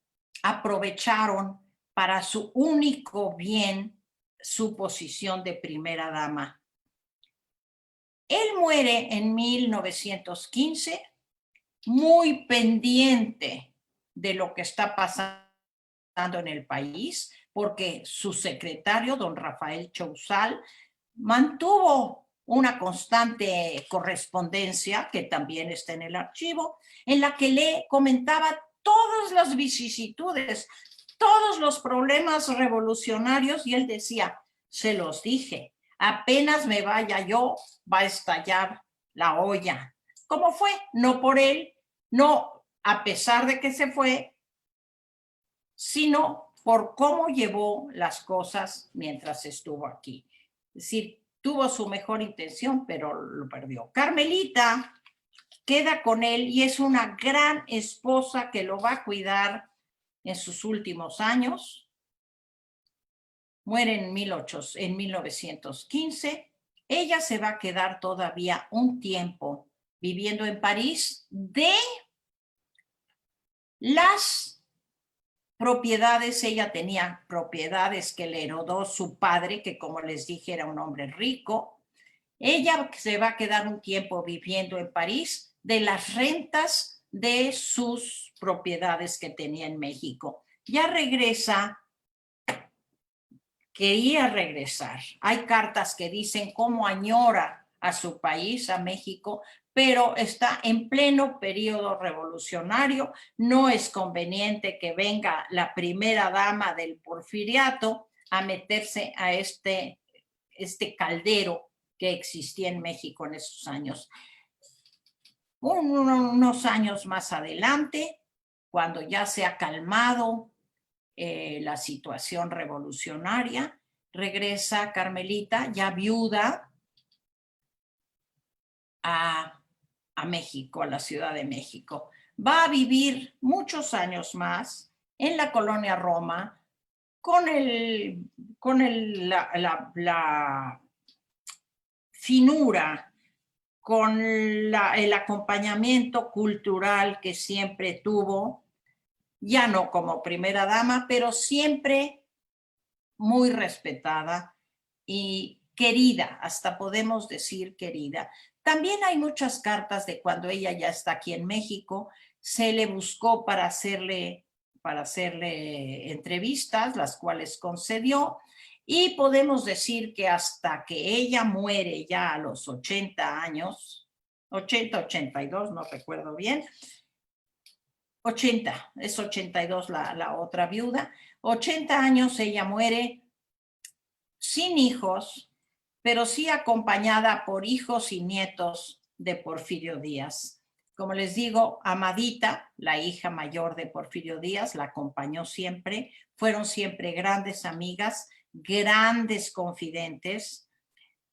Speaker 2: aprovecharon para su único bien su posición de primera dama. Él muere en 1915, muy pendiente de lo que está pasando en el país, porque su secretario, don Rafael Chouzal, mantuvo una constante correspondencia, que también está en el archivo, en la que le comentaba todas las vicisitudes, todos los problemas revolucionarios, y él decía, se los dije, apenas me vaya yo, va a estallar la olla. ¿Cómo fue? No por él, no a pesar de que se fue, sino por cómo llevó las cosas mientras estuvo aquí. Es decir, tuvo su mejor intención, pero lo perdió. Carmelita queda con él y es una gran esposa que lo va a cuidar en sus últimos años. Muere en 1915. Ella se va a quedar todavía un tiempo viviendo en París de las propiedades. Ella tenía propiedades que le heredó su padre, que como les dije era un hombre rico. Ella se va a quedar un tiempo viviendo en París de las rentas de sus propiedades que tenía en México. Ya regresa, quería regresar. Hay cartas que dicen cómo añora a su país, a México, pero está en pleno periodo revolucionario. No es conveniente que venga la primera dama del porfiriato a meterse a este caldero que existía en México en esos años. Unos años más adelante, cuando ya se ha calmado la situación revolucionaria, regresa Carmelita, ya viuda, a México, a la Ciudad de México. Va a vivir muchos años más en la colonia Roma, con la finura, con el acompañamiento cultural que siempre tuvo, ya no como primera dama, pero siempre muy respetada y querida, hasta podemos decir querida. También hay muchas cartas de cuando ella ya está aquí en México, se le buscó para hacerle entrevistas, las cuales concedió, y podemos decir que hasta que ella muere ya a los 80 años, 82, no recuerdo bien, 80, es 82 la otra viuda, 80 años ella muere sin hijos, pero sí acompañada por hijos y nietos de Porfirio Díaz. Como les digo, Amadita, la hija mayor de Porfirio Díaz, la acompañó siempre, fueron siempre grandes amigas, grandes confidentes.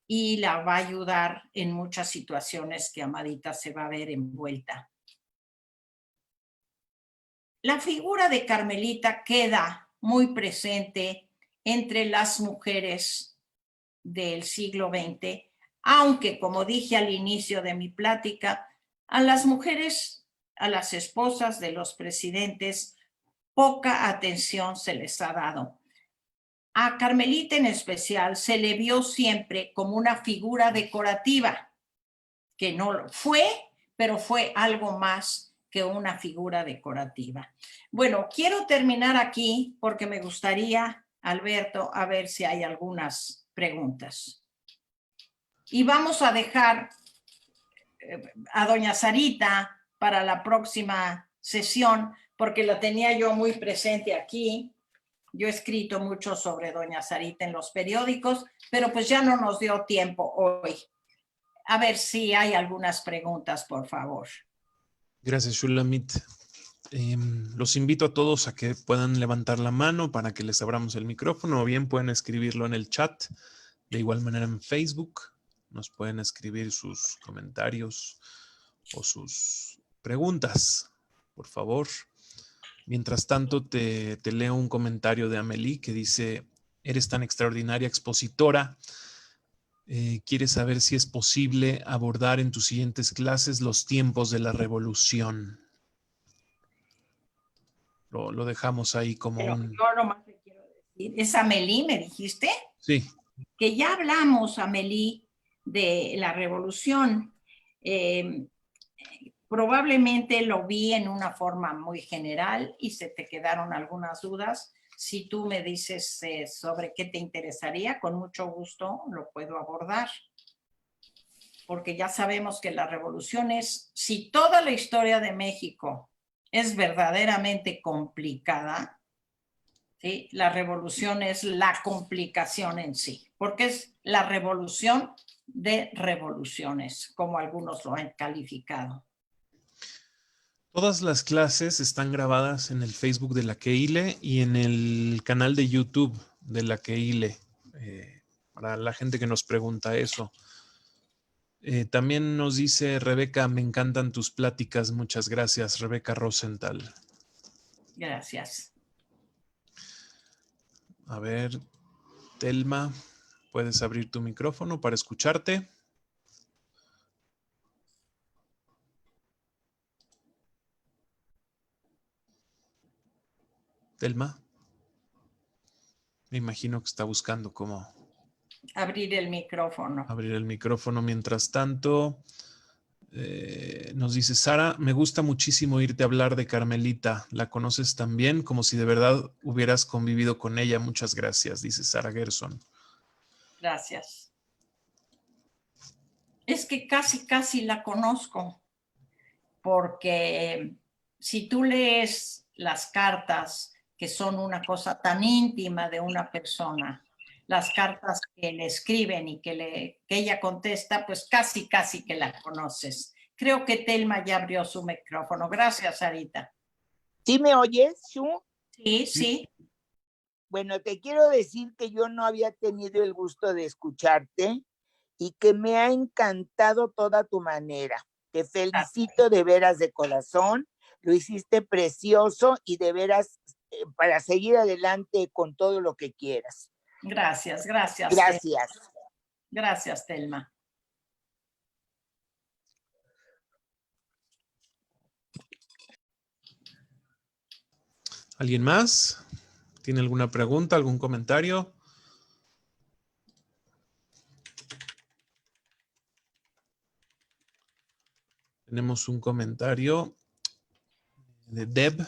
Speaker 2: y la va a ayudar en muchas situaciones que Amadita se va a ver envuelta. La figura de Carmelita queda muy presente entre las mujeres del siglo XX, aunque, como dije al inicio de mi plática, a las mujeres, a las esposas de los presidentes, poca atención se les ha dado. A Carmelita en especial se le vio siempre como una figura decorativa, que no lo fue, pero fue algo más que una figura decorativa. Bueno, quiero terminar aquí porque me gustaría, Alberto, a ver si hay algunas preguntas. Y vamos a dejar a doña Sarita para la próxima sesión, porque la tenía yo muy presente aquí. Yo he escrito mucho sobre doña Sarita en los periódicos, pero pues ya no nos dio tiempo hoy. A ver si hay algunas preguntas, por favor.
Speaker 1: Gracias, Shulamit. Los invito a todos a que puedan levantar la mano para que les abramos el micrófono, o bien pueden escribirlo en el chat. De igual manera en Facebook nos pueden escribir sus comentarios o sus preguntas, por favor. Mientras tanto, te leo un comentario de Amelie que dice: eres tan extraordinaria expositora. Quiere saber si es posible abordar en tus siguientes clases los tiempos de la revolución. Lo dejamos ahí como
Speaker 2: Pero
Speaker 1: un...
Speaker 2: yo nomás le quiero decir, ¿es Amelie, me dijiste?
Speaker 1: Sí.
Speaker 2: Que ya hablamos, Amelie, de la revolución. Probablemente lo vi en una forma muy general y se te quedaron algunas dudas. Si tú me dices sobre qué te interesaría, con mucho gusto lo puedo abordar. Porque ya sabemos que la revolución es, si toda la historia de México es verdaderamente complicada, ¿sí? La revolución es la complicación en sí, porque es la revolución de revoluciones, como algunos lo han calificado.
Speaker 1: Todas las clases están grabadas en el Facebook de la Keile y en el canal de YouTube de la Keile, para la gente que nos pregunta eso. También nos dice Rebeca: me encantan tus pláticas. Muchas gracias, Rebeca Rosenthal.
Speaker 2: Gracias.
Speaker 1: A ver, Telma, puedes abrir tu micrófono para escucharte. Telma, me imagino que está buscando cómo
Speaker 2: Abrir el micrófono.
Speaker 1: abrir el micrófono. Mientras tanto, nos dice Sara: me gusta muchísimo oírte hablar de Carmelita. La conoces tan bien como si de verdad hubieras convivido con ella. Muchas gracias, dice Sara Gerson.
Speaker 2: Gracias. Es que casi la conozco, porque si tú lees las cartas, que son una cosa tan íntima de una persona, las cartas que le escriben y que ella contesta, pues casi que la conoces. Creo que Telma ya abrió su micrófono. Gracias, Sarita.
Speaker 3: ¿Sí me oyes, Shu?
Speaker 2: Sí.
Speaker 3: Bueno, te quiero decir que yo no había tenido el gusto de escucharte y que me ha encantado toda tu manera. Te felicito de veras de corazón, lo hiciste precioso y de veras para seguir adelante con todo lo que quieras.
Speaker 2: Gracias.
Speaker 3: Gracias.
Speaker 2: Gracias, Telma.
Speaker 1: ¿Alguien más? ¿Tiene alguna pregunta, algún comentario? Tenemos un comentario de Deb,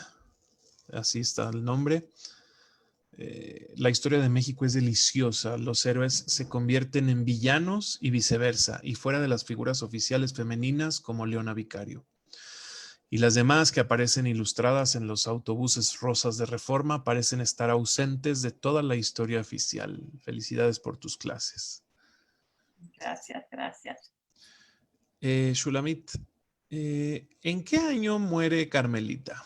Speaker 1: así está el nombre. La historia de México es deliciosa. Los héroes se convierten en villanos y viceversa, y fuera de las figuras oficiales femeninas como Leona Vicario. Y las demás que aparecen ilustradas en los autobuses rosas de Reforma parecen estar ausentes de toda la historia oficial. Felicidades por tus clases.
Speaker 2: Gracias.
Speaker 1: Shulamit, ¿en qué año muere Carmelita?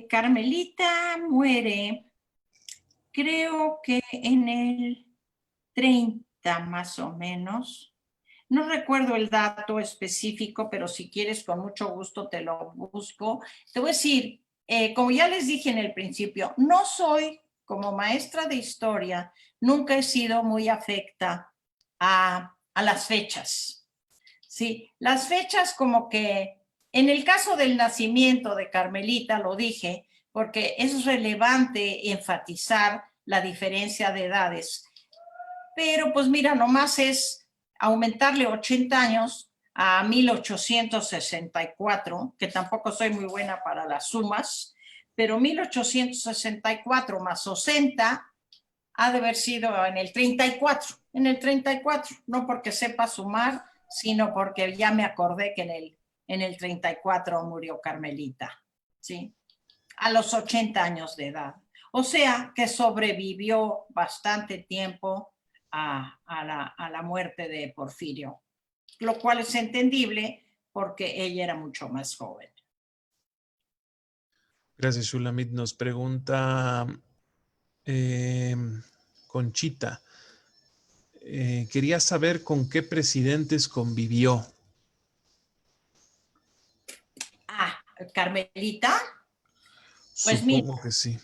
Speaker 2: Carmelita muere, creo que en el más o menos. No recuerdo el dato específico, pero si quieres, con mucho gusto te lo busco. Te voy a decir, como ya les dije en el principio, no soy, como maestra de historia, nunca he sido muy afecta a las fechas. Sí, las fechas como que, en el caso del nacimiento de Carmelita, lo dije, porque es relevante enfatizar la diferencia de edades. Pero pues mira, nomás es aumentarle 80 años a 1864, que tampoco soy muy buena para las sumas, pero 1864 más 60 ha de haber sido en el 34, no porque sepa sumar, sino porque ya me acordé que en el 34 murió Carmelita, ¿sí? A los 80 años de edad. O sea, que sobrevivió bastante tiempo a la muerte de Porfirio, lo cual es entendible porque ella era mucho más joven.
Speaker 1: Gracias, Shulamit. Nos pregunta Conchita. Quería saber con qué presidentes convivió.
Speaker 2: Carmelita. Pues
Speaker 1: Supongo
Speaker 2: mira,
Speaker 1: que sí.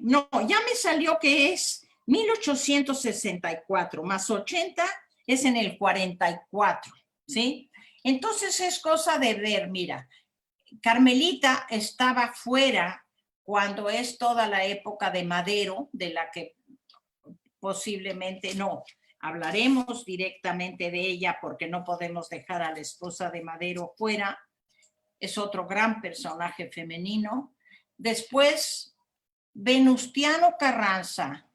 Speaker 2: no, ya me salió que es 1864 más 80 es en el 44, ¿sí? Entonces es cosa de ver, mira, Carmelita estaba fuera cuando es toda la época de Madero, de la que posiblemente no hablaremos directamente de ella porque no podemos dejar a la esposa de Madero fuera. Es otro gran personaje femenino. Después, Venustiano Carranza,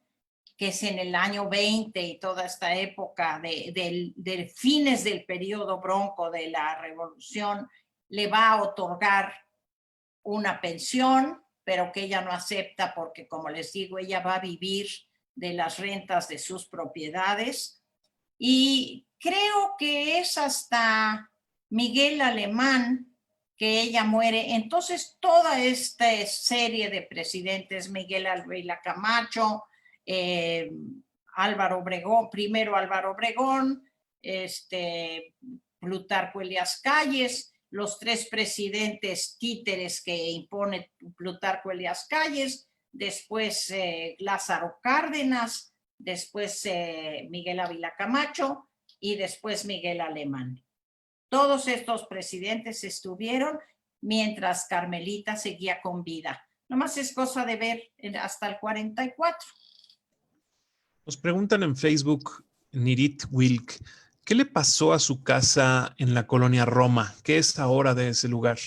Speaker 2: que es en el año 20 y toda esta época de fines del periodo bronco de la revolución, le va a otorgar una pensión, pero que ella no acepta porque, como les digo, ella va a vivir de las rentas de sus propiedades. Y creo que es hasta Miguel Alemán que ella muere. Entonces, toda esta serie de presidentes, Miguel Ávila Camacho, Álvaro Obregón, primero Álvaro Obregón, Plutarco Elías Calles, los tres presidentes títeres que impone Plutarco Elías Calles, después Lázaro Cárdenas, después Miguel Ávila Camacho y después Miguel Alemán. Todos estos presidentes estuvieron mientras Carmelita seguía con vida. Nomás es cosa de ver hasta el 44.
Speaker 1: Nos preguntan en Facebook, Nirit Wilk, ¿qué le pasó a su casa en la colonia Roma? ¿Qué es ahora de ese lugar?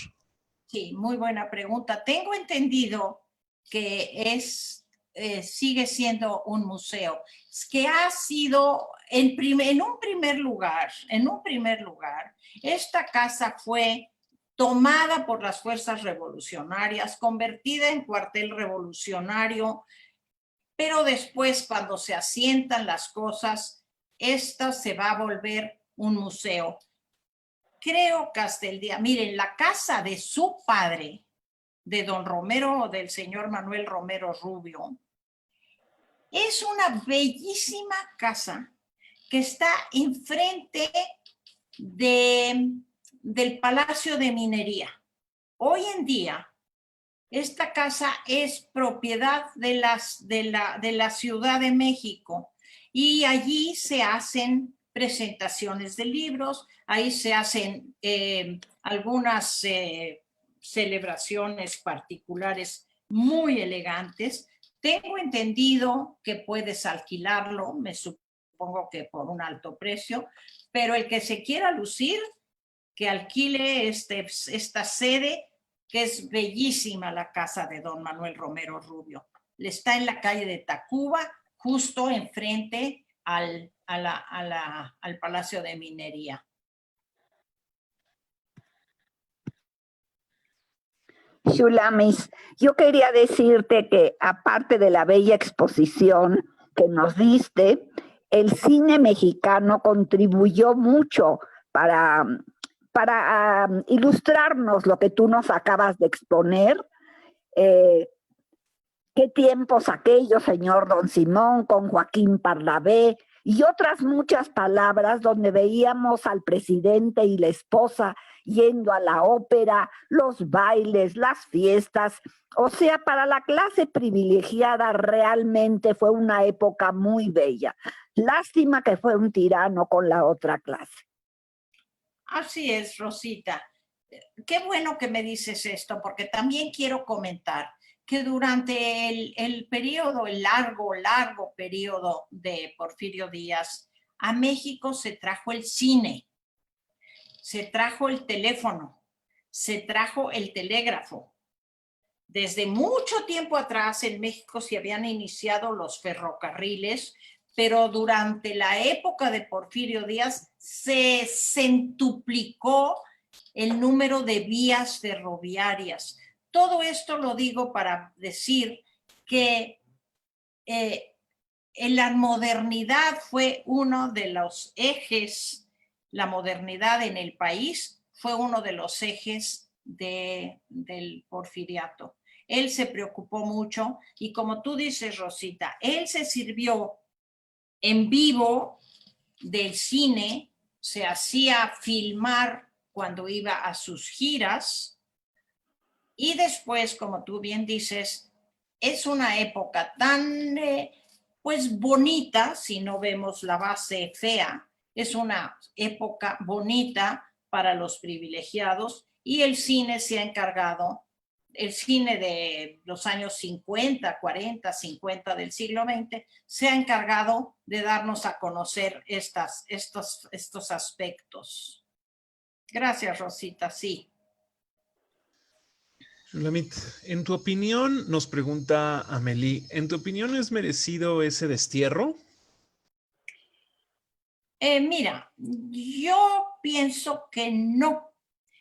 Speaker 2: Sí, muy buena pregunta. Tengo entendido que sigue siendo un museo, que ha sido en un primer lugar, esta casa fue tomada por las fuerzas revolucionarias, convertida en cuartel revolucionario, pero después, cuando se asientan las cosas, esta se va a volver un museo. Creo que hasta el día, miren, la casa de su padre, de don Romero, del señor Manuel Romero Rubio, es una bellísima casa que está enfrente del Palacio de Minería. Hoy en día, esta casa es propiedad de la Ciudad de México y allí se hacen presentaciones de libros, ahí se hacen algunas celebraciones particulares muy elegantes. Tengo entendido que puedes alquilarlo, me supongo que por un alto precio, pero el que se quiera lucir, que alquile esta sede, que es bellísima, la casa de don Manuel Romero Rubio. Está en la calle de Tacuba, justo enfrente al Palacio de Minería.
Speaker 4: Shulamis, yo quería decirte que aparte de la bella exposición que nos diste, el cine mexicano contribuyó mucho para ilustrarnos lo que tú nos acabas de exponer. Qué tiempos aquellos, señor Don Simón, con Joaquín Pardavé y otras muchas palabras donde veíamos al presidente y la esposa yendo a la ópera, los bailes, las fiestas. O sea, para la clase privilegiada realmente fue una época muy bella. Lástima que fue un tirano con la otra clase.
Speaker 2: Así es, Rosita. Qué bueno que me dices esto, porque también quiero comentar que durante el periodo, el largo periodo de Porfirio Díaz, a México se trajo el cine, se trajo el teléfono, se trajo el telégrafo. Desde mucho tiempo atrás en México se habían iniciado los ferrocarriles, pero durante la época de Porfirio Díaz se centuplicó el número de vías ferroviarias. Todo esto lo digo para decir que en la modernidad fue uno de los ejes, la modernidad en el país fue uno de los ejes del porfiriato. Él se preocupó mucho y como tú dices, Rosita, él se sirvió en vivo del cine, se hacía filmar cuando iba a sus giras y después, como tú bien dices, es una época tan pues bonita, si no vemos la base fea, es una época bonita para los privilegiados y el cine se ha encargado, el cine de los años 50, 40, 50 del siglo XX, se ha encargado de darnos a conocer estos aspectos. Gracias, Rosita, sí.
Speaker 1: Shulamit, en tu opinión, nos pregunta Amelie, ¿en tu opinión es merecido ese destierro?
Speaker 2: Mira, yo pienso que no.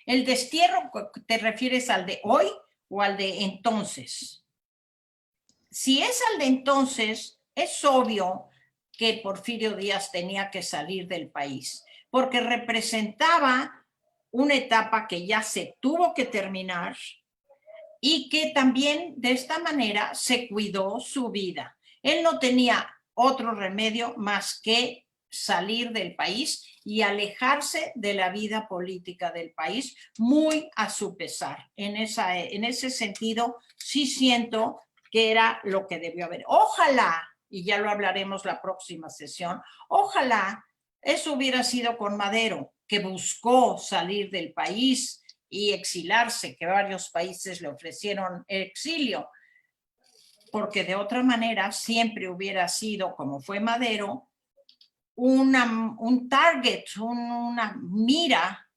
Speaker 2: ¿El destierro te refieres al de hoy o al de entonces? Si es al de entonces, es obvio que Porfirio Díaz tenía que salir del país, porque representaba una etapa que ya se tuvo que terminar y que también de esta manera se cuidó su vida. Él no tenía otro remedio más que salir del país y alejarse de la vida política del país, muy a su pesar. En ese sentido, sí siento que era lo que debió haber. Ojalá, y ya lo hablaremos la próxima sesión, ojalá eso hubiera sido con Madero, que buscó salir del país y exilarse, que varios países le ofrecieron exilio, porque de otra manera siempre hubiera sido, como fue Madero, un target, una mira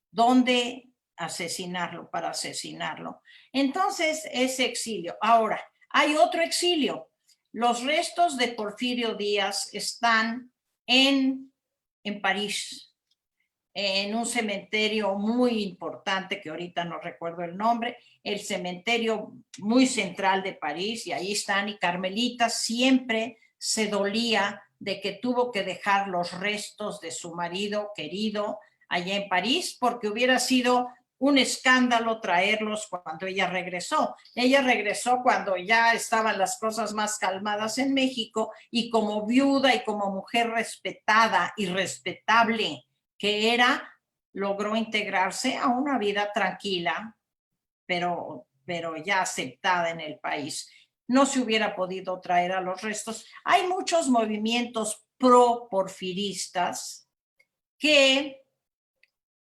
Speaker 2: donde asesinarlo, para asesinarlo. Entonces, ese exilio. Ahora, hay otro exilio. Los restos de Porfirio Díaz están en París, en un cementerio muy importante, que ahorita no recuerdo el nombre, el cementerio muy central de París, y ahí están, y Carmelita siempre se dolía de que tuvo que dejar los restos de su marido querido allá en París, porque hubiera sido un escándalo traerlos cuando ella regresó. Ella regresó cuando ya estaban las cosas más calmadas en México, y como viuda y como mujer respetada y respetable que era, logró integrarse a una vida tranquila, pero ya aceptada en el país. No se hubiera podido traer a los restos. Hay muchos movimientos pro-porfiristas que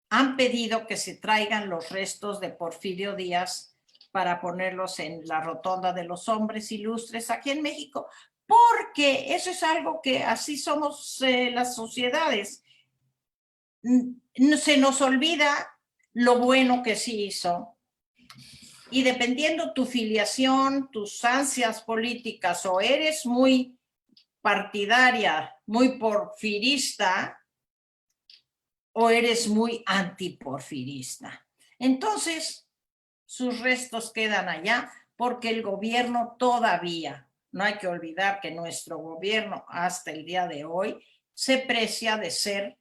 Speaker 2: han pedido que se traigan los restos de Porfirio Díaz para ponerlos en la rotonda de los hombres ilustres aquí en México, porque eso es algo que así somos las sociedades. Se nos olvida lo bueno que sí hizo, y dependiendo tu filiación, tus ansias políticas, o eres muy partidaria, muy porfirista, o eres muy antiporfirista. Entonces, sus restos quedan allá porque el gobierno todavía, no hay que olvidar que nuestro gobierno hasta el día de hoy se precia de ser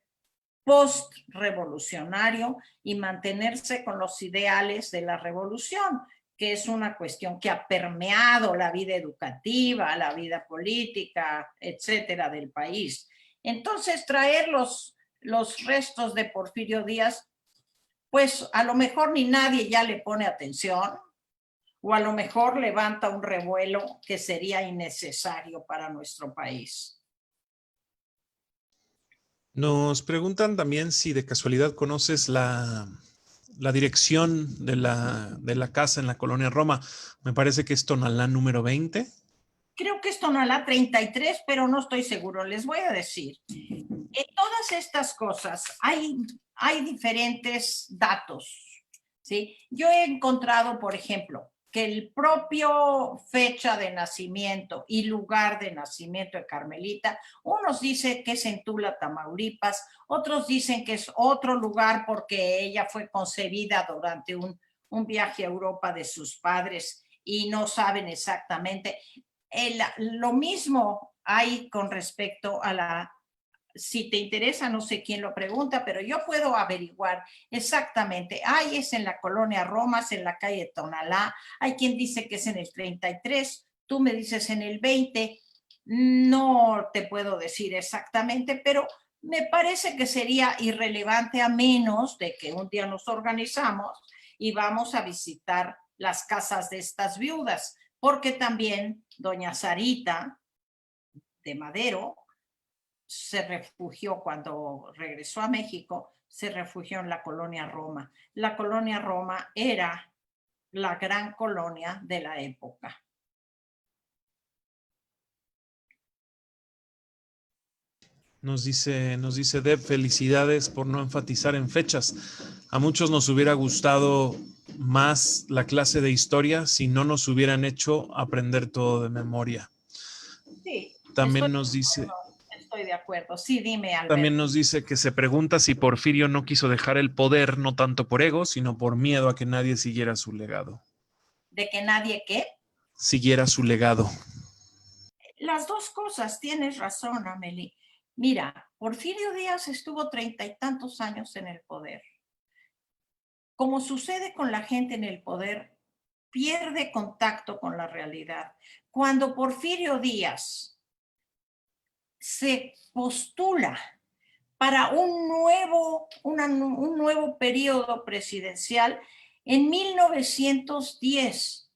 Speaker 2: post-revolucionario y mantenerse con los ideales de la revolución, que es una cuestión que ha permeado la vida educativa, la vida política, etcétera, del país. Entonces, traer los restos de Porfirio Díaz, pues a lo mejor ni nadie ya le pone atención, o a lo mejor levanta un revuelo que sería innecesario para nuestro país.
Speaker 1: Nos preguntan también si de casualidad conoces la dirección de la casa en la colonia Roma. Me parece que es Tonalá número 20.
Speaker 2: Creo que es Tonalá 33, pero no estoy seguro. Les voy a decir. En todas estas cosas hay diferentes datos, ¿sí? Yo he encontrado, por ejemplo, que el propio fecha de nacimiento y lugar de nacimiento de Carmelita, unos dicen que es en Tula, Tamaulipas, otros dicen que es otro lugar porque ella fue concebida durante un viaje a Europa de sus padres y no saben exactamente. Lo mismo hay con respecto a la... Si te interesa, no sé quién lo pregunta, pero yo puedo averiguar exactamente. Ay, es en la colonia Roma, es en la calle Tonalá. Hay quien dice que es en el 33, tú me dices en el 20. No te puedo decir exactamente, pero me parece que sería irrelevante a menos de que un día nos organizamos y vamos a visitar las casas de estas viudas, porque también doña Sarita de Madero se refugió cuando regresó a México, se refugió en la colonia Roma. La colonia Roma era la gran colonia de la época.
Speaker 1: Nos dice Deb, felicidades por no enfatizar en fechas. A muchos nos hubiera gustado más la clase de historia si no nos hubieran hecho aprender todo de memoria.
Speaker 2: Sí,
Speaker 1: también nos dice...
Speaker 2: Estoy de acuerdo. Sí, dime, Alberto.
Speaker 1: También nos dice que se pregunta si Porfirio no quiso dejar el poder no tanto por ego, sino por miedo a que nadie siguiera su legado.
Speaker 2: ¿De que nadie qué?
Speaker 1: Siguiera su legado.
Speaker 2: Las dos cosas, tienes razón, Amelie. Mira, Porfirio Díaz estuvo 30 y tantos años en el poder. Como sucede con la gente en el poder, pierde contacto con la realidad. Cuando Porfirio Díaz se postula para un nuevo periodo presidencial en 1910.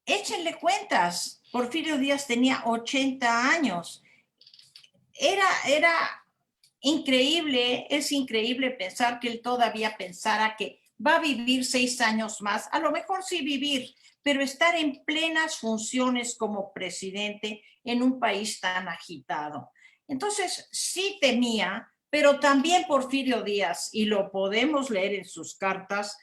Speaker 2: Échenle cuentas, Porfirio Díaz tenía 80 años. Era increíble, es increíble pensar que él todavía pensara que va a vivir 6 años más, a lo mejor sí vivir, pero estar en plenas funciones como presidente en un país tan agitado. Entonces, sí temía, pero también Porfirio Díaz, y lo podemos leer en sus cartas,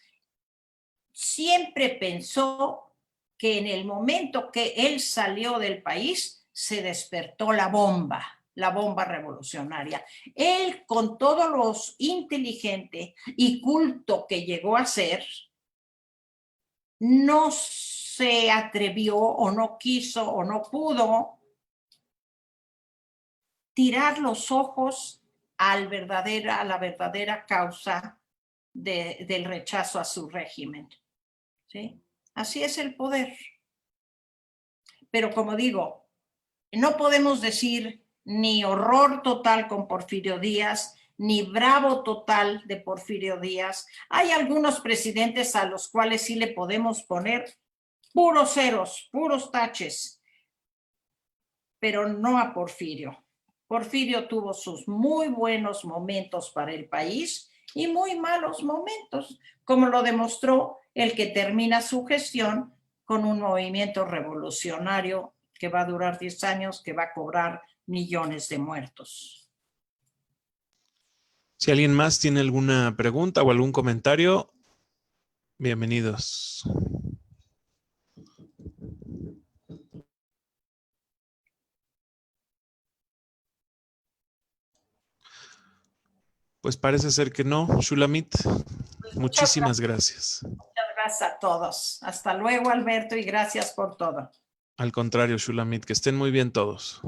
Speaker 2: siempre pensó que en el momento que él salió del país, se despertó la bomba revolucionaria. Él, con todo lo inteligente y culto que llegó a ser, no se atrevió o no quiso o no pudo tirar los ojos a la verdadera causa del rechazo a su régimen. ¿Sí? Así es el poder. Pero como digo, no podemos decir ni horror total con Porfirio Díaz, ni bravo total de Porfirio Díaz. Hay algunos presidentes a los cuales sí le podemos poner puros ceros, puros taches, pero no a Porfirio. Porfirio tuvo sus muy buenos momentos para el país y muy malos momentos, como lo demostró el que termina su gestión con un movimiento revolucionario que va a durar 10 años, que va a cobrar millones de muertos.
Speaker 1: Si alguien más tiene alguna pregunta o algún comentario, bienvenidos. Pues parece ser que no, Shulamit. Muchísimas gracias.
Speaker 2: Muchas gracias a todos. Hasta luego, Alberto, y gracias por todo.
Speaker 1: Al contrario, Shulamit, que estén muy bien todos.